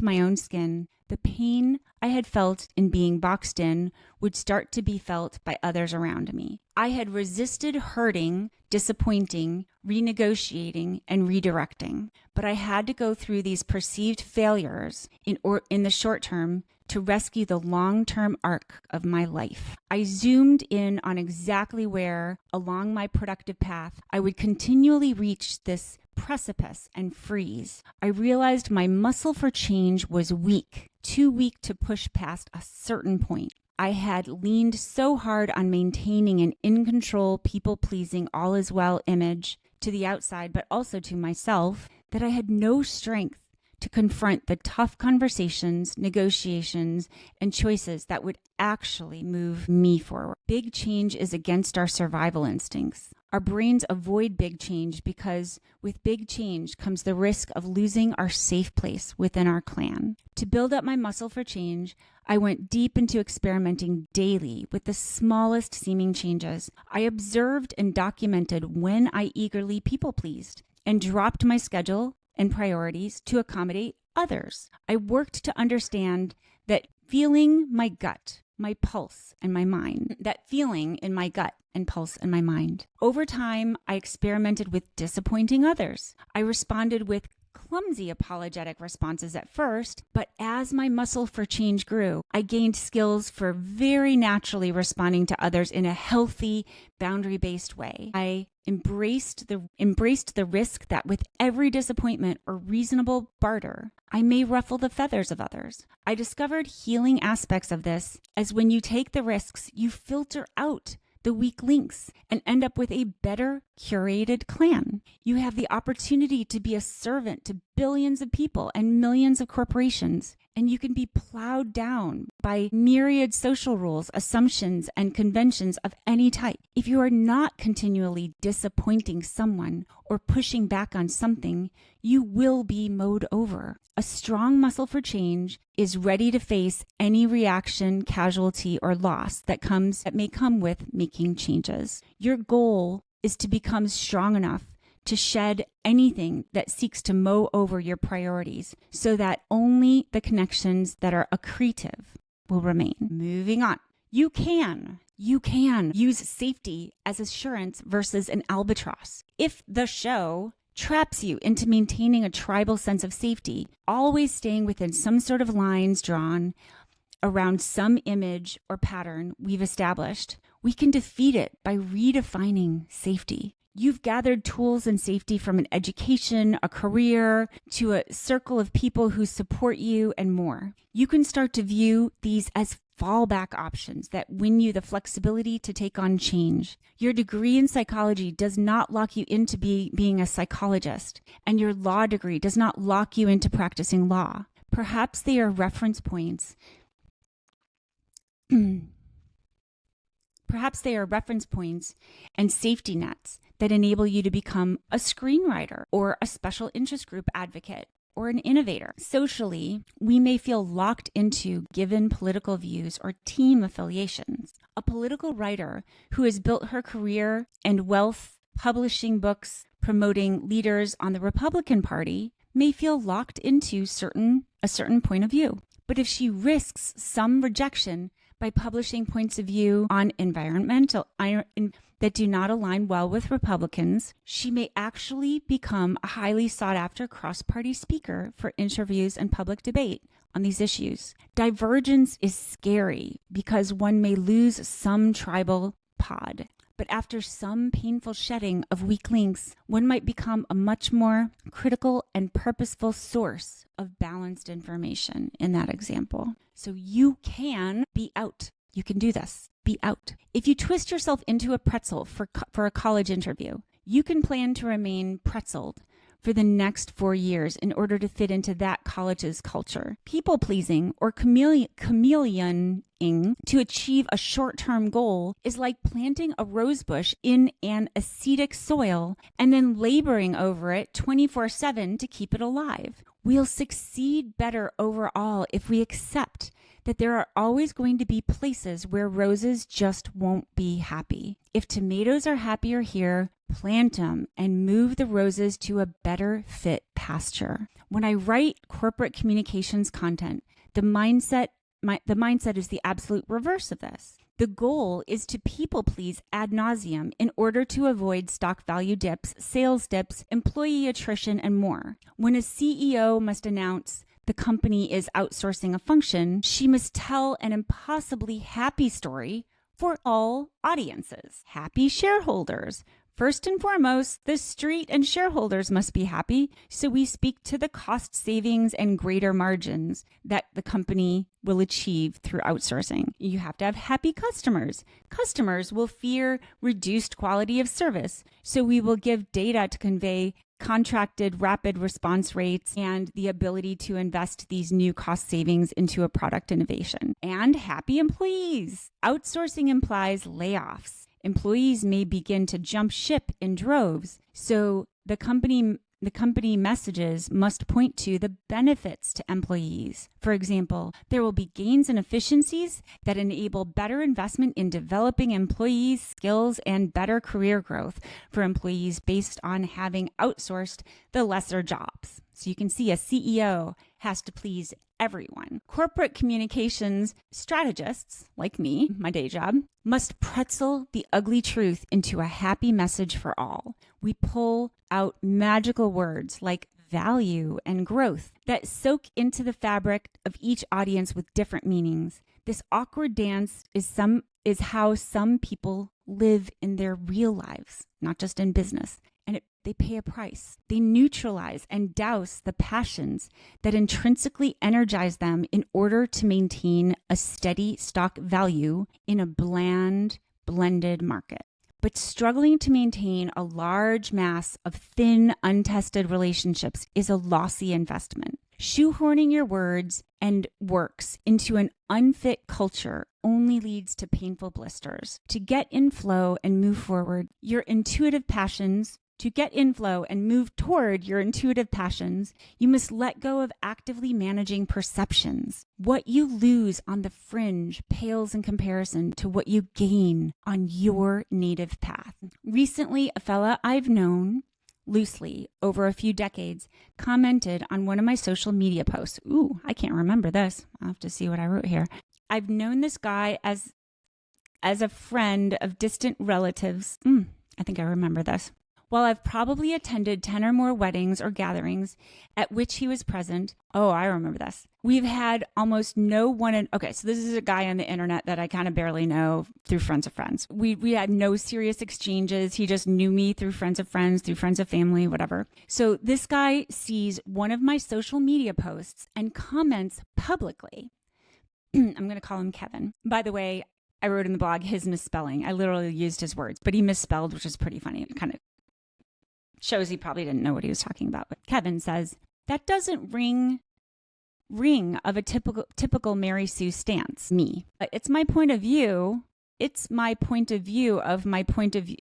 A: my own skin, the pain I had felt in being boxed in would start to be felt by others around me. I had resisted hurting, disappointing, renegotiating, and redirecting, but I had to go through these perceived failures in the short term to rescue the long-term arc of my life. I zoomed in on exactly where, along my productive path, I would continually reach this precipice and freeze. I realized my muscle for change was weak, too weak to push past a certain point. I had leaned so hard on maintaining an in-control, people-pleasing, all-is-well image to the outside, but also to myself, that I had no strength to confront the tough conversations, negotiations, and choices that would actually move me forward. Big change is against our survival instincts. Our brains avoid big change because with big change comes the risk of losing our safe place within our clan. To build up my muscle for change, I went deep into experimenting daily with the smallest seeming changes. I observed and documented when I eagerly people-pleased and dropped my schedule and priorities to accommodate others. I worked to understand that feeling my gut, my pulse, and my mind, that feeling in my gut and pulse and my mind. Over time, I experimented with disappointing others. I responded with clumsy apologetic responses at first, but as my muscle for change grew, I gained skills for very naturally responding to others in a healthy, boundary-based way. I embraced the risk that with every disappointment or reasonable barter, I may ruffle the feathers of others. I discovered healing aspects of this as when you take the risks, you filter out the weak links and end up with a better curated clan. You have the opportunity to be a servant to billions of people and millions of corporations, and you can be plowed down by myriad social rules, assumptions, and conventions of any type. If you are not continually disappointing someone or pushing back on something, you will be mowed over. A strong muscle for change is ready to face any reaction, casualty, or loss that may come with making changes. Your goal is to become strong enough to shed anything that seeks to mow over your priorities so that only the connections that are accretive will remain. Moving on. You can use safety as assurance versus an albatross. If the show traps you into maintaining a tribal sense of safety, always staying within some sort of lines drawn around some image or pattern we've established, we can defeat it by redefining safety. You've gathered tools in safety from an education, a career, to a circle of people who support you and more. You can start to view these as fallback options that win you the flexibility to take on change. Your degree in psychology does not lock you into being a psychologist, and your law degree does not lock you into practicing law. Perhaps they are reference points. Perhaps they are reference points and safety nets that enable you to become a screenwriter or a special interest group advocate or an innovator. Socially, we may feel locked into given political views or team affiliations. A political writer who has built her career and wealth publishing books promoting leaders on the Republican Party may feel locked into a certain point of view. But if she risks some rejection by publishing points of view on environmental that do not align well with Republicans, she may actually become a highly sought-after cross-party speaker for interviews and public debate on these issues. Divergence is scary because one may lose some tribal pod. But after some painful shedding of weak links, one might become a much more critical and purposeful source of balanced information in that example. So you can be out. You can do this. Be out. If you twist yourself into a pretzel for a college interview, you can plan to remain pretzeled for the next 4 years in order to fit into that college's culture. People-pleasing or chameleoning to achieve a short-term goal is like planting a rose bush in an acidic soil and then laboring over it 24/7 to keep it alive. We'll succeed better overall if we accept that there are always going to be places where roses just won't be happy. If tomatoes are happier here, plant them and move the roses to a better fit pasture. When I write corporate communications content, the mindset is the absolute reverse of this. The goal is to people please ad nauseum in order to avoid stock value dips, sales dips, employee attrition, and more. When a CEO must announce the company is outsourcing a function, she must tell an impossibly happy story for all audiences. Happy shareholders. First and foremost, the street and shareholders must be happy, so we speak to the cost savings and greater margins that the company will achieve through outsourcing. You have to have happy customers. Customers will fear reduced quality of service, so we will give data to convey contracted rapid response rates and the ability to invest these new cost savings into a product innovation. And happy employees. Outsourcing implies layoffs. Employees may begin to jump ship in droves, so the company messages must point to the benefits to employees. For example, there will be gains and efficiencies that enable better investment in developing employees' skills and better career growth for employees based on having outsourced the lesser jobs. So you can see a CEO has to please everyone. Corporate communications strategists, like me, my day job, must pretzel the ugly truth into a happy message for all. We pull out magical words like value and growth that soak into the fabric of each audience with different meanings. This awkward dance is how some people live in their real lives, not just in business. And they pay a price. They neutralize and douse the passions that intrinsically energize them in order to maintain a steady stock value in a bland, blended market. But struggling to maintain a large mass of thin, untested relationships is a lossy investment. Shoehorning your words and works into an unfit culture only leads to painful blisters. To get in flow and move forward, to get inflow and move toward your intuitive passions, you must let go of actively managing perceptions. What you lose on the fringe pales in comparison to what you gain on your native path. Recently, a fella I've known loosely over a few decades commented on one of my social media posts. Ooh, I can't remember this. I'll have to see what I wrote here. I've known this guy as a friend of distant relatives. I think I remember this. While I've probably attended 10 or more weddings or gatherings at which he was present. Oh, I remember this. We've had almost no one. Okay, so this is a guy on the internet that I kind of barely know through friends of friends. We had no serious exchanges. He just knew me through friends of friends, through friends of family, whatever. So this guy sees one of my social media posts and comments publicly. I'm going to call him Kevin. By the way, I wrote in the blog his misspelling. I literally used his words, but he misspelled, which is pretty funny. It kind of shows he probably didn't know what he was talking about. But Kevin says, that doesn't ring of a typical Mary Sue stance. Me. It's my point of view. It's my point of view of my point of view.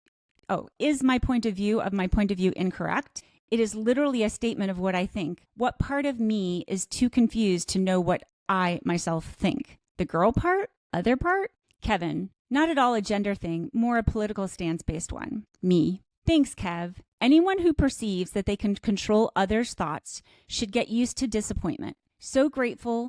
A: Oh, is my point of view of my point of view incorrect? It is literally a statement of what I think. What part of me is too confused to know what I myself think? The girl part? Other part? Kevin. Not at all a gender thing, more a political stance-based one. Me. Thanks, Kev. Anyone who perceives that they can control others' thoughts should get used to disappointment. So grateful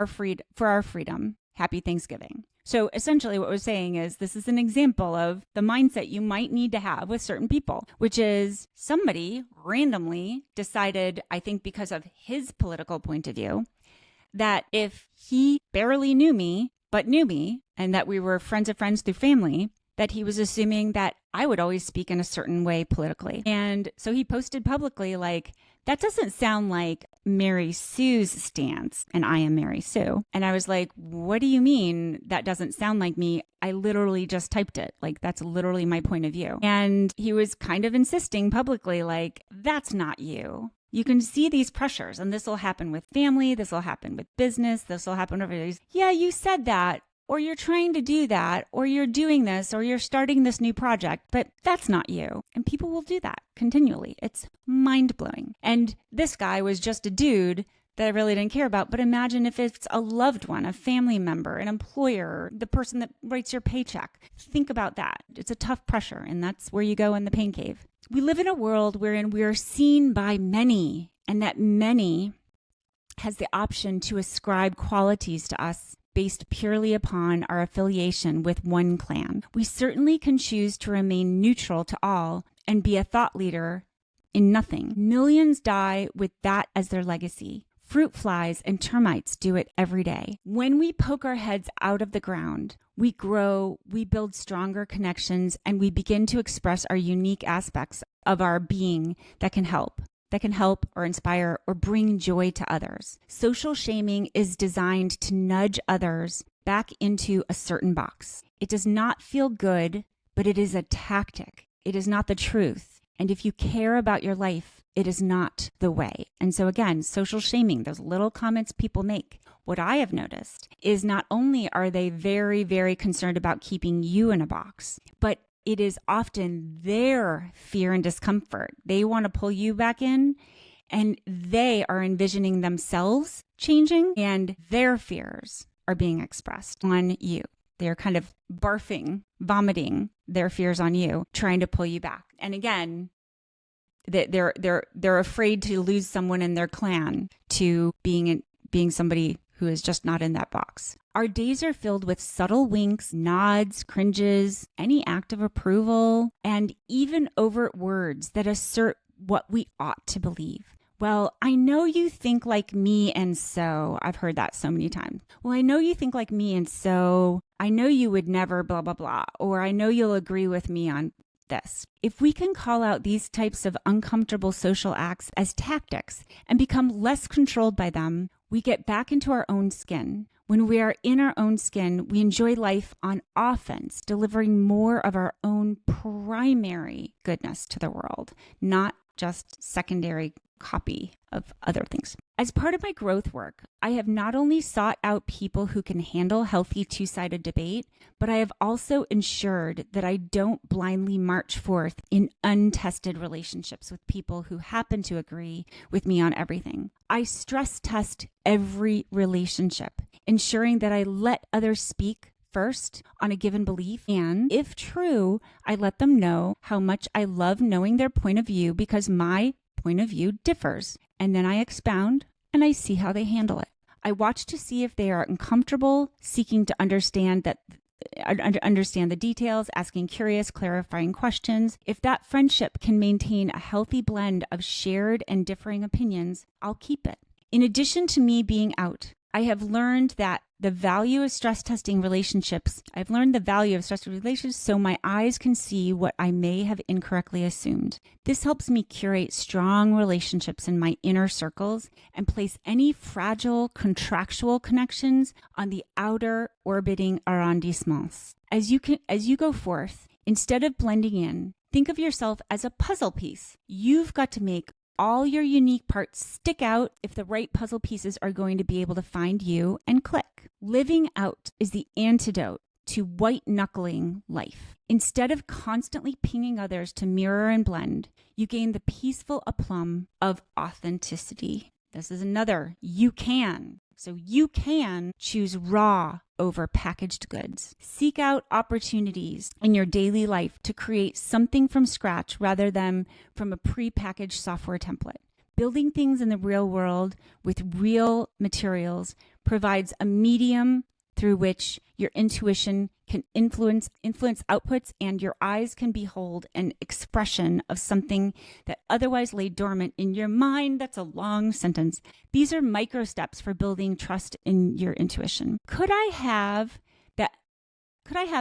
A: for our freedom. Happy Thanksgiving. So essentially what we're saying is this is an example of the mindset you might need to have with certain people, which is somebody randomly decided, I think because of his political point of view, that if he barely knew me, but knew me, and that we were friends of friends through family, that he was assuming that I would always speak in a certain way politically. And so he posted publicly like, that doesn't sound like Mary Sue's stance, and I am Mary Sue. And I was like, what do you mean that doesn't sound like me? I literally just typed it. Like, that's literally my point of view. And he was kind of insisting publicly, like, that's not you. You can see these pressures, and this will happen with family, this will happen with business, this will happen over these. Yeah, you said that, or you're trying to do that, or you're doing this, or you're starting this new project, but that's not you. And people will do that continually. It's mind-blowing. And this guy was just a dude that I really didn't care about. But imagine if it's a loved one, a family member, an employer, the person that writes your paycheck. Think about that. It's a tough pressure, and that's where you go in the pain cave. We live in a world wherein we are seen by many, and that many has the option to ascribe qualities to us based purely upon our affiliation with one clan. We certainly can choose to remain neutral to all and be a thought leader in nothing. Millions die with that as their legacy. Fruit flies and termites do it every day. When we poke our heads out of the ground, we grow, we build stronger connections, and we begin to express our unique aspects of our being that can help or inspire or bring joy to others. Social shaming is designed to nudge others back into a certain box. It does not feel good, but it is a tactic. It is not the truth. And if you care about your life, it is not the way. And so again, social shaming, those little comments people make. What I have noticed is not only are they very, very concerned about keeping you in a box, but it is often their fear and discomfort. They want to pull you back in, and they are envisioning themselves changing, and their fears are being expressed on you. They're kind of vomiting their fears on you, trying to pull you back. And again, they're afraid to lose someone in their clan to being somebody who is just not in that box. Our days are filled with subtle winks, nods, cringes, any act of approval, and even overt words that assert what we ought to believe. Well, I know you think like me, and so I've heard that so many times. Well, I know you think like me, and so I know you would never blah, blah, blah, or I know you'll agree with me on this. If we can call out these types of uncomfortable social acts as tactics and become less controlled by them, we get back into our own skin. When we are in our own skin, we enjoy life on offense, delivering more of our own primary goodness to the world, not just secondary copy of other things. As part of my growth work, I have not only sought out people who can handle healthy two-sided debate, but I have also ensured that I don't blindly march forth in untested relationships with people who happen to agree with me on everything. I stress test every relationship, ensuring that I let others speak first on a given belief, and if true, I let them know how much I love knowing their point of view because my point of view differs, and then I expound and I see how they handle it. I watch to see if they are uncomfortable, seeking to understand the details, asking curious, clarifying questions. If that friendship can maintain a healthy blend of shared and differing opinions, I'll keep it. In addition to me being out, I have learned the value of stress testing relationships so my eyes can see what I may have incorrectly assumed. This helps me curate strong relationships in my inner circles and place any fragile contractual connections on the outer orbiting arrondissements. As you go forth, instead of blending in, think of yourself as a puzzle piece. You've got to make all your unique parts stick out if the right puzzle pieces are going to be able to find you and click. Living out is the antidote to white-knuckling life. Instead of constantly pinging others to mirror and blend, you gain the peaceful aplomb of authenticity. This is another you can. So you can choose raw over packaged goods. Seek out opportunities in your daily life to create something from scratch rather than from a prepackaged software template. Building things in the real world with real materials provides a medium through which your intuition can influence outputs, and your eyes can behold an expression of something that otherwise lay dormant in your mind. That's a long sentence. These are micro steps for building trust in your intuition. Could I have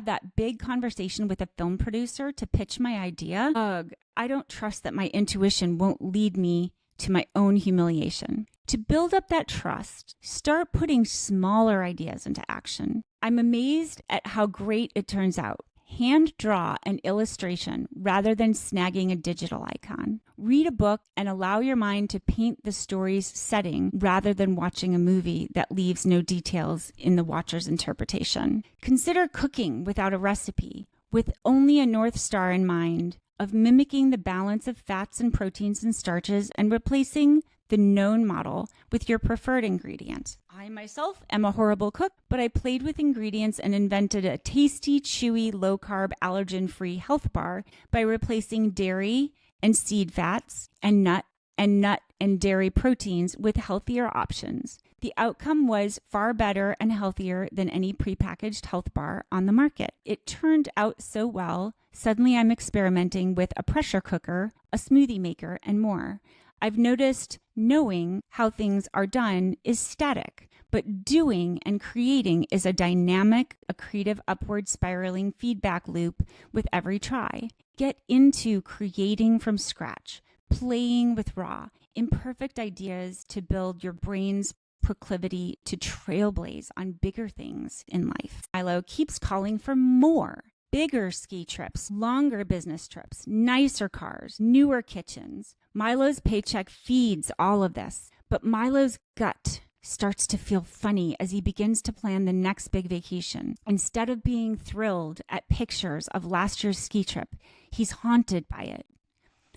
A: that big conversation with a film producer to pitch my idea? Ugh, I don't trust that my intuition won't lead me to my own humiliation. To build up that trust, start putting smaller ideas into action. I'm amazed at how great it turns out. Hand draw an illustration rather than snagging a digital icon. Read a book and allow your mind to paint the story's setting rather than watching a movie that leaves no details in the watcher's interpretation. Consider cooking without a recipe, with only a North Star in mind, of mimicking the balance of fats and proteins and starches and replacing the known model with your preferred ingredient. I myself am a horrible cook, but I played with ingredients and invented a tasty, chewy, low-carb, allergen-free health bar by replacing dairy and seed fats and nut and dairy proteins with healthier options. The outcome was far better and healthier than any prepackaged health bar on the market. It turned out so well, suddenly I'm experimenting with a pressure cooker, a smoothie maker, and more. I've noticed knowing how things are done is static, but doing and creating is a dynamic, accretive, upward spiraling feedback loop with every try. Get into creating from scratch, playing with raw, imperfect ideas to build your brain's proclivity to trailblaze on bigger things in life. Milo keeps calling for more. Bigger ski trips, longer business trips, nicer cars, newer kitchens. Milo's paycheck feeds all of this, but Milo's gut starts to feel funny as he begins to plan the next big vacation. Instead of being thrilled at pictures of last year's ski trip, he's haunted by it.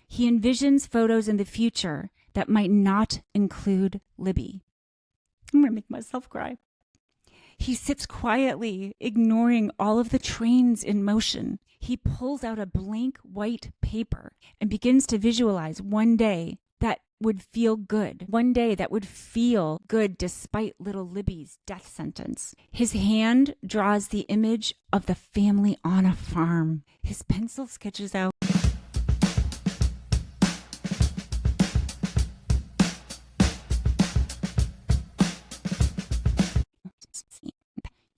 A: He envisions photos in the future that might not include Libby. I'm going to make myself cry. He sits quietly, ignoring all of the trains in motion. He pulls out a blank white paper and begins to visualize one day that would feel good. One day that would feel good despite little Libby's death sentence. His hand draws the image of the family on a farm. His pencil sketches out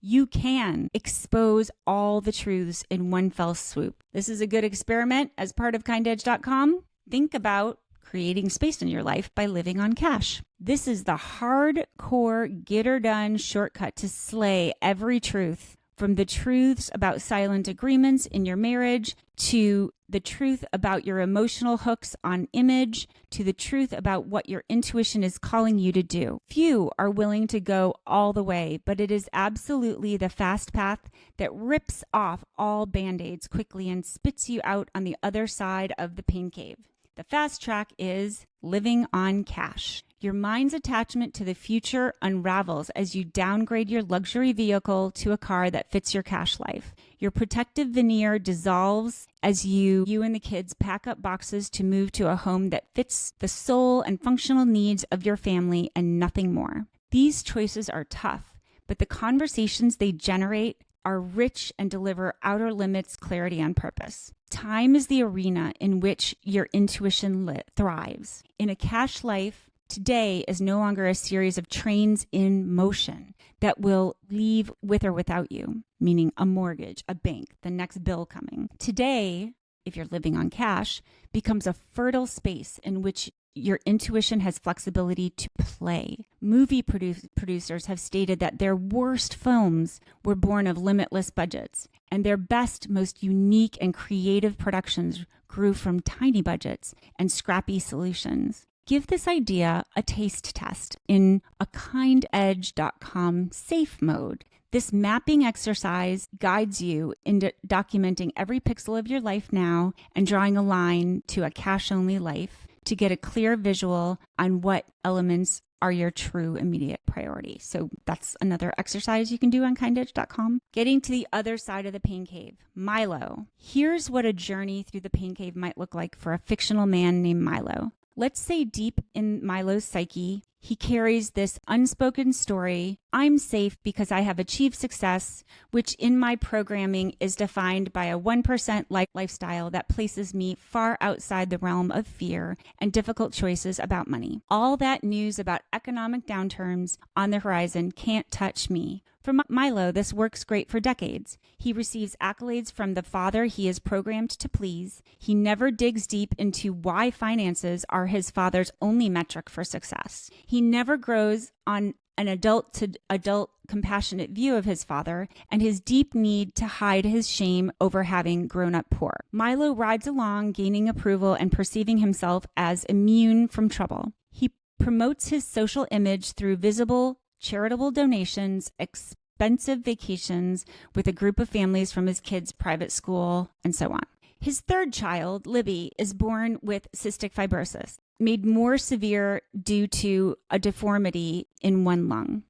A: you can expose all the truths in one fell swoop. This is a good experiment as part of Kindedge.com. Think about creating space in your life by living on cash. This is the hardcore get-her-done shortcut to slay every truth, from the truths about silent agreements in your marriage, to the truth about your emotional hooks on image, to the truth about what your intuition is calling you to do. Few are willing to go all the way, but it is absolutely the fast path that rips off all band-aids quickly and spits you out on the other side of the pain cave. The fast track is living on cash. Your mind's attachment to the future unravels as you downgrade your luxury vehicle to a car that fits your cash life. Your protective veneer dissolves as you and the kids pack up boxes to move to a home that fits the soul and functional needs of your family and nothing more. These choices are tough, but the conversations they generate are rich and deliver outer limits clarity on purpose. Time is the arena in which your intuition thrives. In a cash life, today is no longer a series of trains in motion that will leave with or without you, meaning a mortgage, a bank, the next bill coming. Today, if you're living on cash, becomes a fertile space in which your intuition has flexibility to play. Movie producers have stated that their worst films were born of limitless budgets, and their best, most unique and creative productions grew from tiny budgets and scrappy solutions. Give this idea a taste test in a kindedge.com safe mode. This mapping exercise guides you into documenting every pixel of your life now and drawing a line to a cash-only life to get a clear visual on what elements are your true immediate priority. So that's another exercise you can do on kindedge.com. Getting to the other side of the pain cave, Milo. Here's what a journey through the pain cave might look like for a fictional man named Milo. Let's say deep in Milo's psyche, he carries this unspoken story: I'm safe because I have achieved success, which in my programming is defined by a 1% lifestyle that places me far outside the realm of fear and difficult choices about money. All that news about economic downturns on the horizon can't touch me. For Milo, this works great for decades. He receives accolades from the father he is programmed to please. He never digs deep into why finances are his father's only metric for success. He never grows on an adult-to-adult compassionate view of his father and his deep need to hide his shame over having grown up poor. Milo rides along, gaining approval and perceiving himself as immune from trouble. He promotes his social image through visible charitable donations, expensive vacations with a group of families from his kids' private school, and so on. His third child, Libby, is born with cystic fibrosis, made more severe due to a deformity in one lung.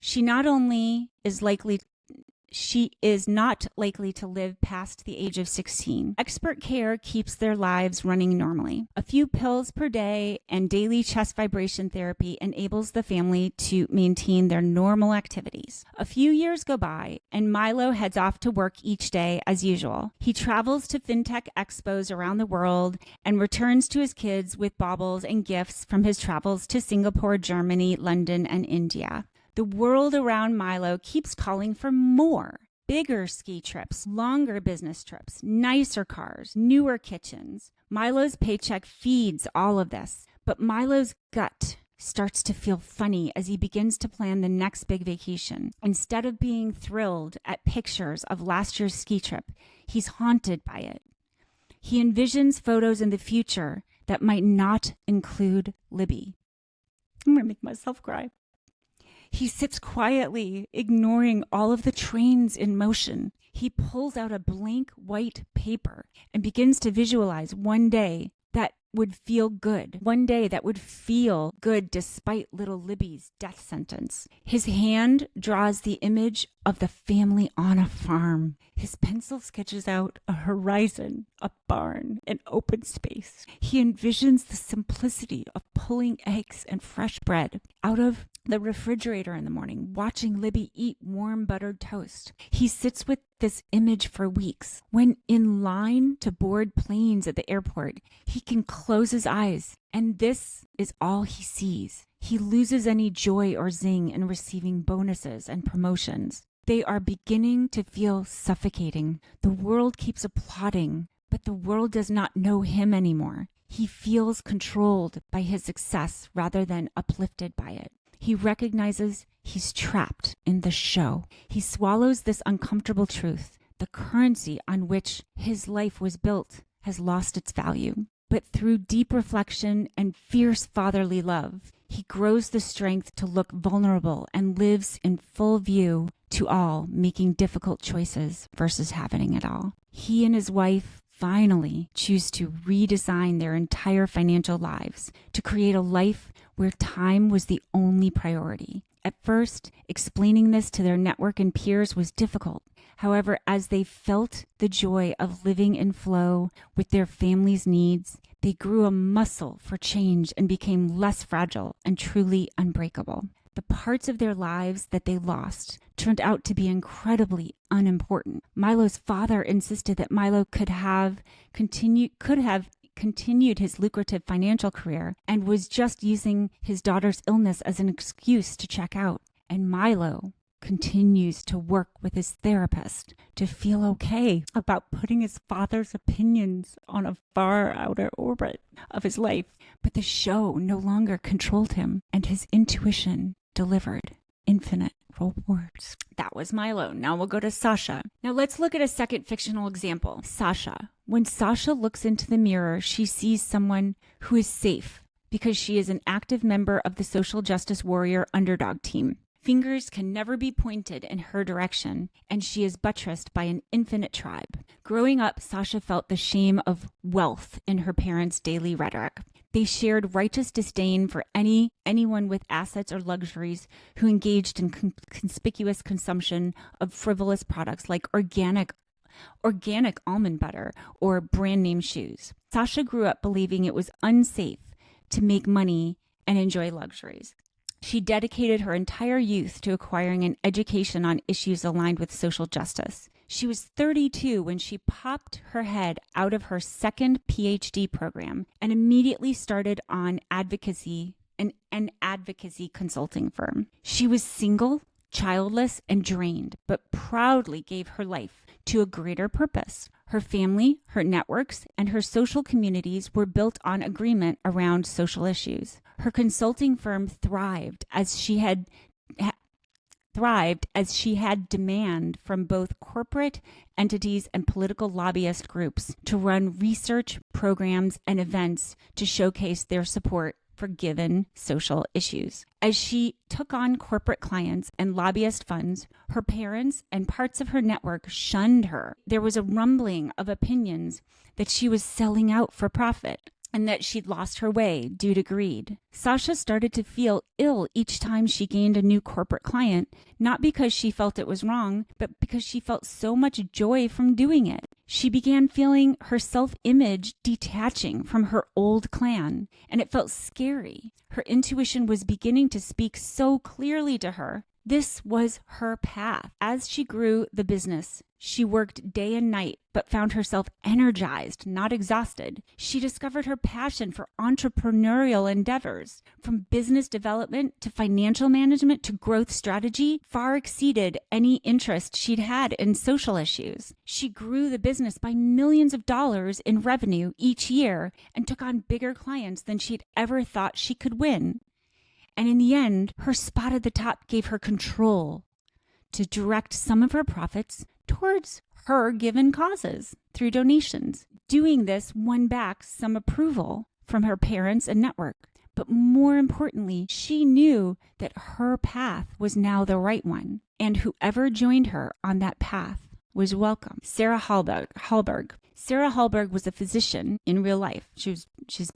A: She is not likely to live past the age of 16. Expert care keeps their lives running normally. A few pills per day and daily chest vibration therapy enables the family to maintain their normal activities. A few years go by, and Milo heads off to work each day as usual. He travels to fintech expos around the world and returns to his kids with baubles and gifts from his travels to Singapore, Germany, London, and India. The world around Milo keeps calling for more. Bigger ski trips, longer business trips, nicer cars, newer kitchens. Milo's paycheck feeds all of this, but Milo's gut starts to feel funny as he begins to plan the next big vacation. Instead of being thrilled at pictures of last year's ski trip, he's haunted by it. He envisions photos in the future that might not include Libby. I'm going to make myself cry. He sits quietly, ignoring all of the trains in motion. He pulls out a blank white paper and begins to visualize one day that would feel good. One day that would feel good despite little Libby's death sentence. His hand draws the image of the family on a farm. His pencil sketches out a horizon, a barn, an open space. He envisions the simplicity of pulling eggs and fresh bread out of the refrigerator in the morning, watching Libby eat warm buttered toast. He sits with this image for weeks. When in line to board planes at the airport, he can close his eyes, and this is all he sees. He loses any joy or zing in receiving bonuses and promotions. They are beginning to feel suffocating. The world keeps applauding, but the world does not know him anymore. He feels controlled by his success rather than uplifted by it. He recognizes he's trapped in the show. He swallows this uncomfortable truth. The currency on which his life was built has lost its value. But through deep reflection and fierce fatherly love, he grows the strength to look vulnerable and lives in full view to all, making difficult choices versus having it all. He and his wife finally choose to redesign their entire financial lives to create a life where time was the only priority. At first, explaining this to their network and peers was difficult. However, as they felt the joy of living in flow with their family's needs, they grew a muscle for change and became less fragile and truly unbreakable. The parts of their lives that they lost turned out to be incredibly unimportant. Milo's father insisted that Milo could have continued his lucrative financial career and was just using his daughter's illness as an excuse to check out. And Milo continues to work with his therapist to feel okay about putting his father's opinions on a far outer orbit of his life. But the show no longer controlled him, and his intuition delivered infinite rewards. That was Milo. Now we'll go to Sasha. Now let's look at a second fictional example. Sasha. When Sasha looks into the mirror, she sees someone who is safe because she is an active member of the social justice warrior underdog team. Fingers can never be pointed in her direction, and she is buttressed by an infinite tribe. Growing up, Sasha felt the shame of wealth in her parents' daily rhetoric. They shared righteous disdain for anyone with assets or luxuries who engaged in conspicuous consumption of frivolous products like organic almond butter or brand name shoes. Sasha grew up believing it was unsafe to make money and enjoy luxuries. She dedicated her entire youth to acquiring an education on issues aligned with social justice. She was 32 when she popped her head out of her second PhD program and immediately started on an advocacy consulting firm. She was single, childless, and drained, but proudly gave her life to a greater purpose. Her family, her networks, and her social communities were built on agreement around social issues. Her consulting firm thrived as she had demand from both corporate entities and political lobbyist groups to run research programs and events to showcase their support for given social issues. As she took on corporate clients and lobbyist funds, her parents and parts of her network shunned her. There was a rumbling of opinions that she was selling out for profit and that she'd lost her way due to greed. Sasha started to feel ill each time she gained a new corporate client, not because she felt it was wrong, but because she felt so much joy from doing it. She began feeling her self-image detaching from her old clan, and it felt scary. Her intuition was beginning to speak so clearly to her. This was her path. As she grew the business, she worked day and night, but found herself energized, not exhausted. She discovered her passion for entrepreneurial endeavors. From business development to financial management to growth strategy, far exceeded any interest she'd had in social issues. She grew the business by millions of dollars in revenue each year and took on bigger clients than she'd ever thought she could win. And in the end, her spot at the top gave her control to direct some of her profits towards her given causes through donations. Doing this won back some approval from her parents and network. But more importantly, she knew that her path was now the right one, and whoever joined her on that path was welcome. Sarah Hallberg. Sarah Hallberg was a physician in real life. She's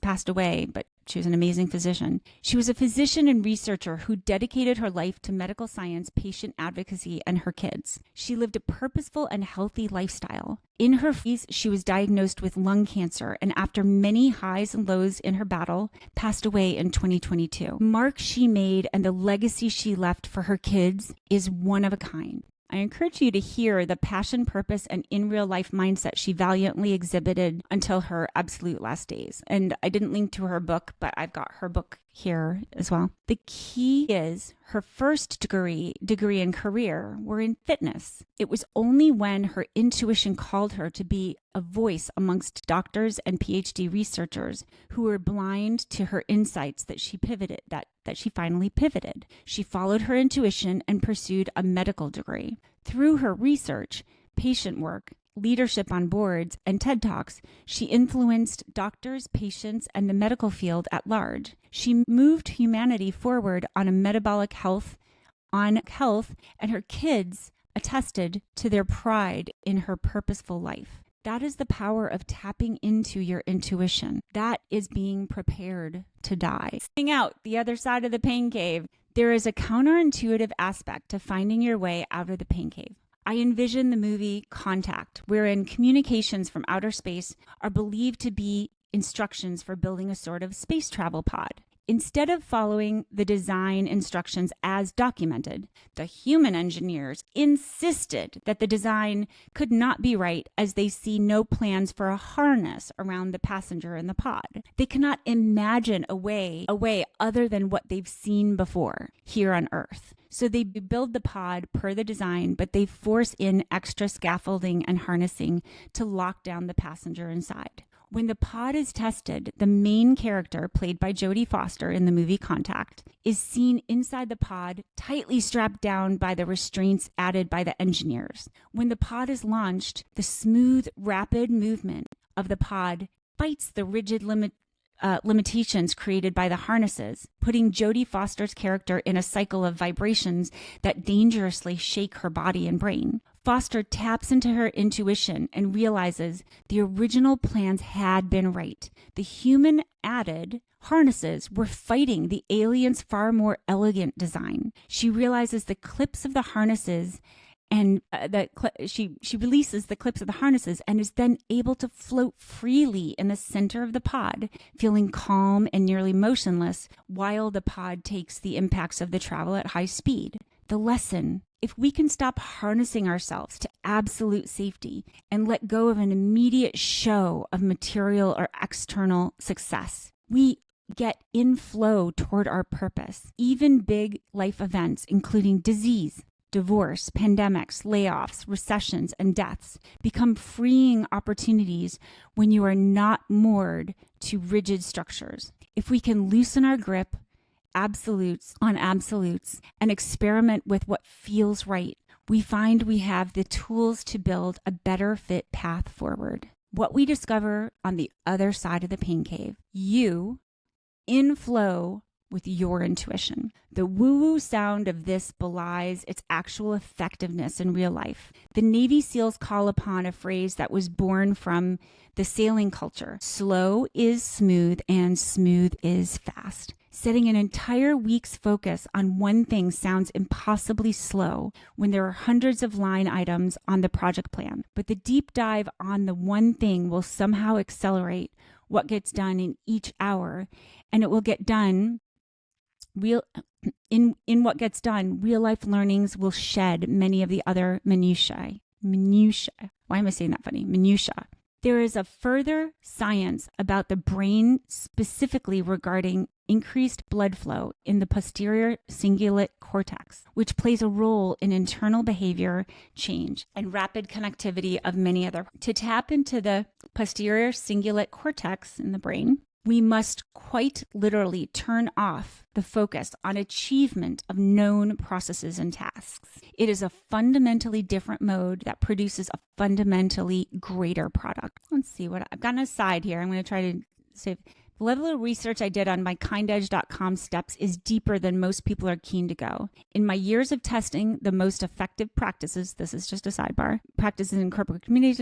A: passed away, but she was an amazing physician. She was a physician and researcher who dedicated her life to medical science, patient advocacy, and her kids. She lived a purposeful and healthy lifestyle. In her 40s, she was diagnosed with lung cancer, and after many highs and lows in her battle, passed away in 2022. The mark she made and the legacy she left for her kids is one of a kind. I encourage you to hear the passion, purpose, and in real life mindset she valiantly exhibited until her absolute last days. And I didn't link to her book, but I've got her book here as well. The key is her first degree and career were in fitness. It was only when her intuition called her to be a voice amongst doctors and PhD researchers who were blind to her insights that she pivoted, that she finally pivoted. She followed her intuition and pursued a medical degree. Through her research, patient work, leadership on boards, and TED Talks, she influenced doctors, patients, and the medical field at large. She moved humanity forward on a metabolic health, and her kids attested to their pride in her purposeful life. That is the power of tapping into your intuition. That is being prepared to die. Staying out the other side of the pain cave, there is a counterintuitive aspect to finding your way out of the pain cave. I envision the movie Contact, wherein communications from outer space are believed to be instructions for building a sort of space travel pod. Instead of following the design instructions as documented, the human engineers insisted that the design could not be right as they see no plans for a harness around the passenger in the pod. They cannot imagine a way other than what they've seen before here on Earth. So they build the pod per the design, but they force in extra scaffolding and harnessing to lock down the passenger inside. When the pod is tested, the main character, played by Jodie Foster in the movie Contact, is seen inside the pod, tightly strapped down by the restraints added by the engineers. When the pod is launched, the smooth, rapid movement of the pod fights the rigid limitations created by the harnesses, putting Jodie Foster's character in a cycle of vibrations that dangerously shake her body and brain. Foster taps into her intuition and realizes the original plans had been right. The human added harnesses were fighting the alien's far more elegant design. She realizes the clips of the harnesses and she releases the clips of the harnesses and is then able to float freely in the center of the pod, feeling calm and nearly motionless while the pod takes the impacts of the travel at high speed. The lesson: if we can stop harnessing ourselves to absolute safety and let go of an immediate show of material or external success, we get in flow toward our purpose. Even big life events, including disease, divorce, pandemics, layoffs, recessions, and deaths, become freeing opportunities when you are not moored to rigid structures. If we can loosen our grip on absolutes and experiment with what feels right, we find we have the tools to build a better fit path forward. What we discover on the other side of the pain cave: you in flow with your intuition. The woo-woo sound of this belies its actual effectiveness in real life. The Navy SEALs call upon a phrase that was born from the sailing culture: slow is smooth and smooth is fast. Setting an entire week's focus on one thing sounds impossibly slow when there are hundreds of line items on the project plan, but the deep dive on the one thing will somehow accelerate what gets done in each hour, and it will get done in what gets done. Real life learnings will shed many of the other minutiae. Why am I saying that funny? Minutiae. There is a further science about the brain, specifically regarding increased blood flow in the posterior cingulate cortex, which plays a role in internal behavior change and rapid connectivity of many other. To tap into the posterior cingulate cortex in the brain, we must quite literally turn off the focus on achievement of known processes and tasks. It is a fundamentally different mode that produces a fundamentally greater product. Let's see what I've got an aside here. I'm going to try to save. The level of research I did on my Kindedge.com steps is deeper than most people are keen to go. In my years of testing the most effective practices, this is just a sidebar, practices in corporate communities,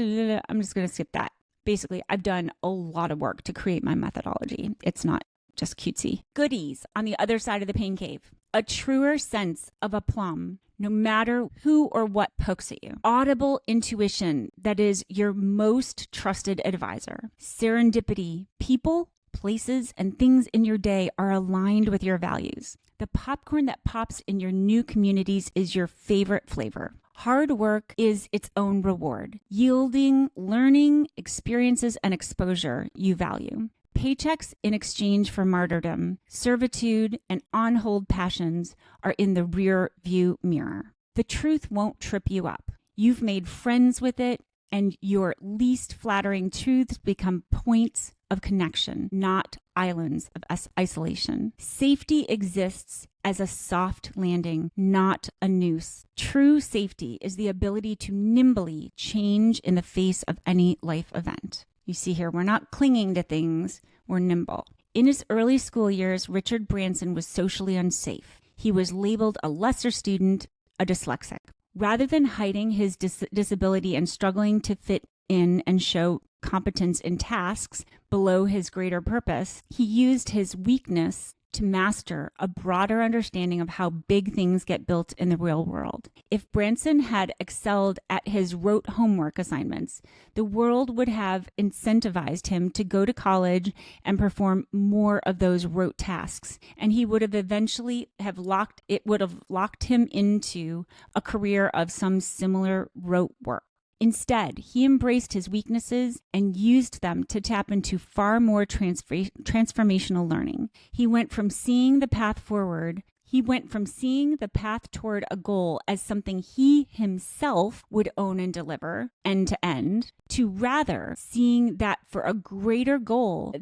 A: I'm just going to skip that. Basically, I've done a lot of work to create my methodology. It's not just cutesy. Goodies on the other side of the pain cave. A truer sense of aplomb, no matter who or what pokes at you. Audible intuition that is your most trusted advisor. Serendipity. People, places, and things in your day are aligned with your values. The popcorn that pops in your new communities is your favorite flavor. Hard work is its own reward, yielding learning, experiences, and exposure you value. Paychecks in exchange for martyrdom, servitude, and on-hold passions are in the rear view mirror. The truth won't trip you up. You've made friends with it, and your least flattering truths become points of connection, not islands of isolation. Safety exists as a soft landing, not a noose. True safety is the ability to nimbly change in the face of any life event. You see here, we're not clinging to things, we're nimble. In his early school years, Richard Branson was socially unsafe. He was labeled a lesser student, a dyslexic. Rather than hiding his disability and struggling to fit in and show competence in tasks below his greater purpose, he used his weakness to master a broader understanding of how big things get built in the real world. If Branson had excelled at his rote homework assignments, the world would have incentivized him to go to college and perform more of those rote tasks, and he would have eventually locked him into a career of some similar rote work. Instead, he embraced his weaknesses and used them to tap into far more transformational learning. He went from seeing the path toward a goal as something he himself would own and deliver end to end, to rather seeing that a greater goal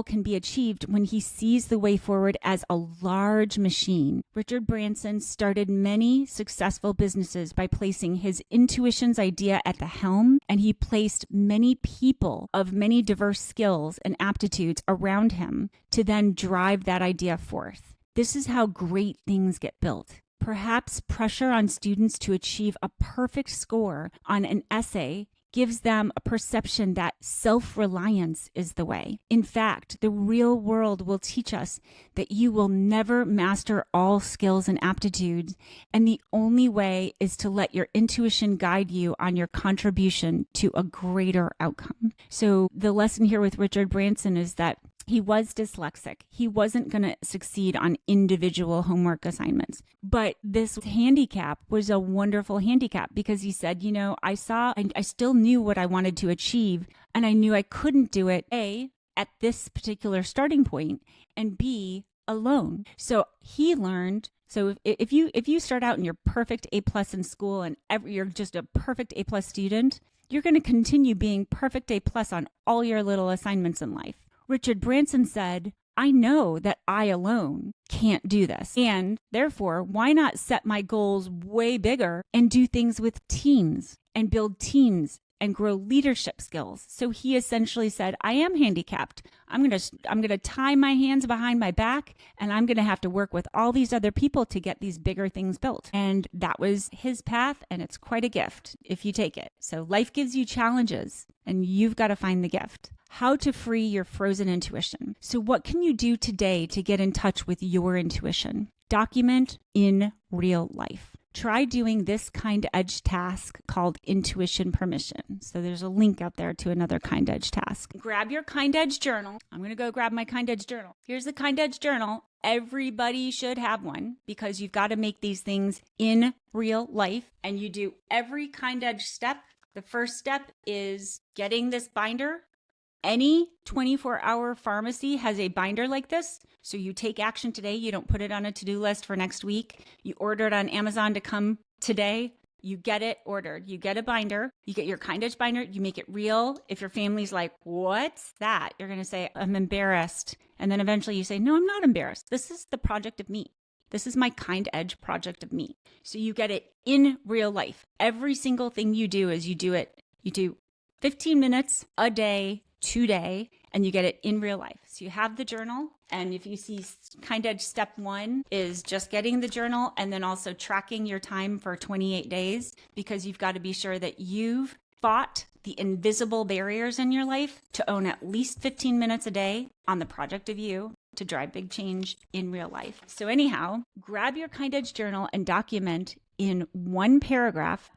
A: can be achieved when he sees the way forward as a large machine. Richard Branson started many successful businesses by placing his intuition's idea at the helm, and he placed many people of many diverse skills and aptitudes around him to then drive that idea forth. This is how great things get built. Perhaps pressure on students to achieve a perfect score on an essay gives them a perception that self-reliance is the way. In fact, the real world will teach us that you will never master all skills and aptitudes, and the only way is to let your intuition guide you on your contribution to a greater outcome. So the lesson here with Richard Branson is that he was dyslexic. He wasn't going to succeed on individual homework assignments. But this handicap was a wonderful handicap because he said, I still knew what I wanted to achieve, and I knew I couldn't do it, A, at this particular starting point, and B, alone. So he learned. So if you start out and you're perfect A+ in school and you're just a perfect A+ student, you're going to continue being perfect A+ on all your little assignments in life. Richard Branson said, I know that I alone can't do this. And therefore, why not set my goals way bigger and do things with teams and build teams and grow leadership skills? So he essentially said, I am handicapped. I'm going to tie my hands behind my back, and I'm going to have to work with all these other people to get these bigger things built. And that was his path, and it's quite a gift if you take it. So life gives you challenges, and you've got to find the gift. How to free your frozen intuition. So what can you do today to get in touch with your intuition? Document in real life. Try doing this Kindedge task called intuition permission. So there's a link out there to another Kindedge task. Grab your Kindedge journal. I'm going to go grab my Kindedge journal. Here's the Kindedge journal. Everybody should have one because you've got to make these things in real life, and you do every Kindedge step. The first step is getting this binder. Any 24-hour pharmacy has a binder like this. So you take action today. You don't put it on a to-do list for next week. You order it on Amazon to come today. You get it ordered. You get a binder. You get your Kindedge binder. You make it real. If your family's like, what's that? You're going to say, I'm embarrassed. And then eventually you say, no, I'm not embarrassed. This is the project of me. This is my Kindedge project of me. So you get it in real life. Every single thing you do is you do 15 minutes a day, today, and you get it in real life. So you have the journal, and if you see Kindedge step 1 is just getting the journal and then also tracking your time for 28 days, because you've got to be sure that you've fought the invisible barriers in your life to own at least 15 minutes a day on the project of you to drive big change in real life. So anyhow, grab your Kindedge journal and document in one paragraph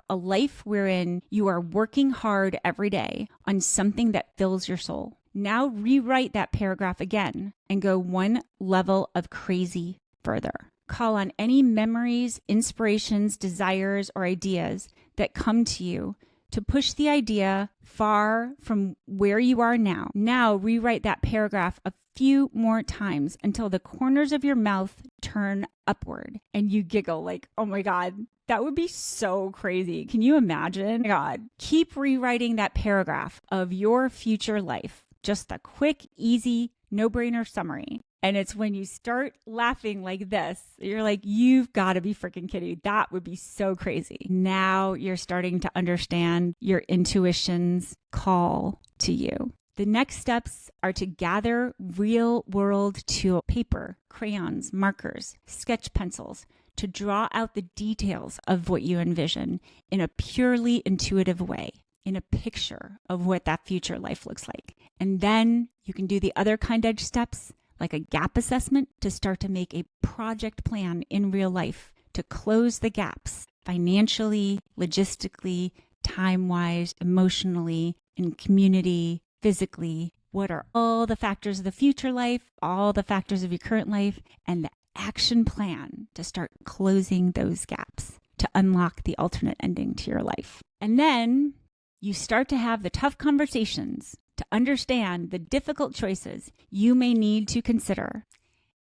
A: a life wherein you are working hard every day on something that fills your soul. Now rewrite that paragraph again and go one level of crazy further. Call on any memories, inspirations, desires, or ideas that come to you to push the idea far from where you are now. Now rewrite that paragraph a few more times until the corners of your mouth turn upward and you giggle like, oh my God, that would be so crazy. Can you imagine? Oh my God. Keep rewriting that paragraph of your future life. Just a quick, easy, no-brainer summary. And it's when you start laughing like this, you're like, you've got to be freaking kidding. That would be so crazy. Now you're starting to understand your intuition's call to you. The next steps are to gather real world tool paper, crayons, markers, sketch pencils to draw out the details of what you envision in a purely intuitive way, in a picture of what that future life looks like. And then you can do the other Kindedge steps, like a gap assessment to start to make a project plan in real life to close the gaps financially, logistically, time-wise, emotionally, in community, physically. What are all the factors of the future life, all the factors of your current life, and the action plan to start closing those gaps to unlock the alternate ending to your life. And then you start to have the tough conversations to understand the difficult choices you may need to consider.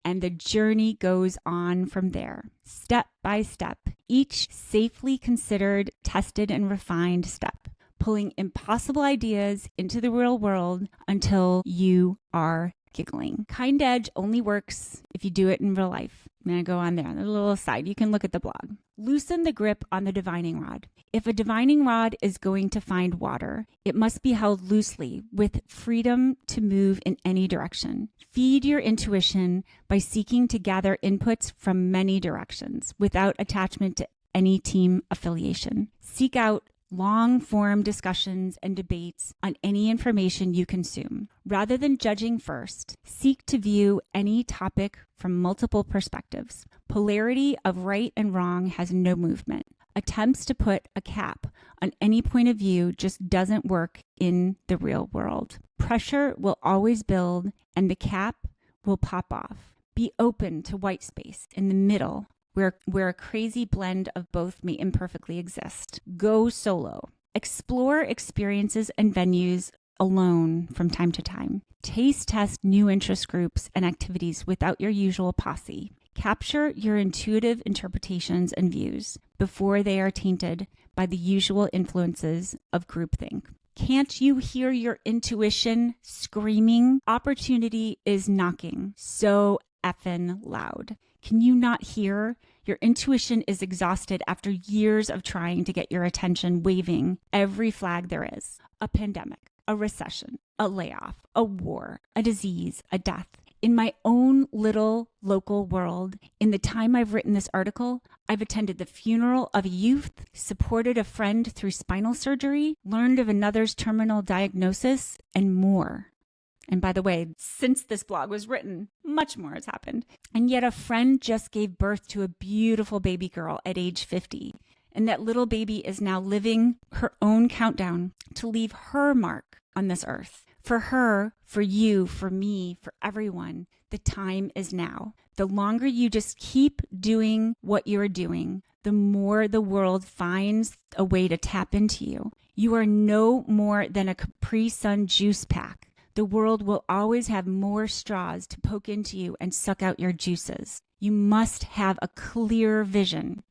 A: And the journey goes on from there, step by step, each safely considered, tested, and refined step, pulling impossible ideas into the real world until you are giggling. Kindedge only works if you do it in real life. I'm going to go on there. There's a little aside. You can look at the blog. Loosen the grip on the divining rod. If a divining rod is going to find water, it must be held loosely with freedom to move in any direction. Feed your intuition by seeking to gather inputs from many directions without attachment to any team affiliation. Seek out long-form discussions and debates on any information you consume. Rather than judging first, seek to view any topic from multiple perspectives. Polarity of right and wrong has no movement. Attempts to put a cap on any point of view just doesn't work in the real world. Pressure will always build and the cap will pop off. Be open to white space in the middle where a crazy blend of both may imperfectly exist. Go solo. Explore experiences and venues alone from time to time. Taste test new interest groups and activities without your usual posse. Capture your intuitive interpretations and views before they are tainted by the usual influences of groupthink. Can't you hear your intuition screaming? Opportunity is knocking so effing loud. Can you not hear? Your intuition is exhausted after years of trying to get your attention, waving every flag there is. A pandemic, a recession, a layoff, a war, a disease, a death. In my own little local world, in the time I've written this article, I've attended the funeral of a youth, supported a friend through spinal surgery, learned of another's terminal diagnosis, and more. And by the way, since this blog was written, much more has happened. And yet a friend just gave birth to a beautiful baby girl at age 50. And that little baby is now living her own countdown to leave her mark on this earth. For her, for you, for me, for everyone, the time is now. The longer you just keep doing what you're doing, the more the world finds a way to tap into you. You are no more than a Capri Sun juice pack. The world will always have more straws to poke into you and suck out your juices. You must have a clear vision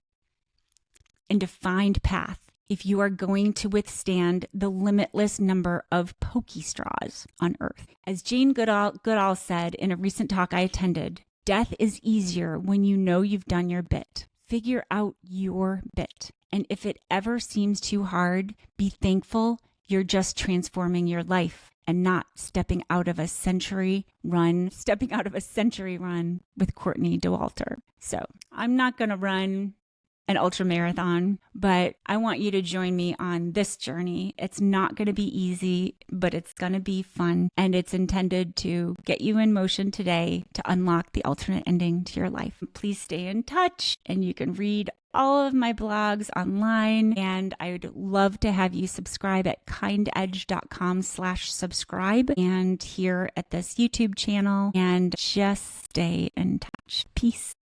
A: and defined path if you are going to withstand the limitless number of pokey straws on earth. As Jane Goodall said in a recent talk I attended, death is easier when you know you've done your bit. Figure out your bit. And if it ever seems too hard, be thankful you're just transforming your life and not stepping out of a century run with Courtney Dauwalter. So I'm not going to run an ultra marathon, but I want you to join me on this journey. It's not going to be easy, but it's going to be fun. And it's intended to get you in motion today to unlock the alternate ending to your life. Please stay in touch and you can read all of my blogs online. And I would love to have you subscribe at kindedge.com/subscribe and here at this YouTube channel and just stay in touch. Peace.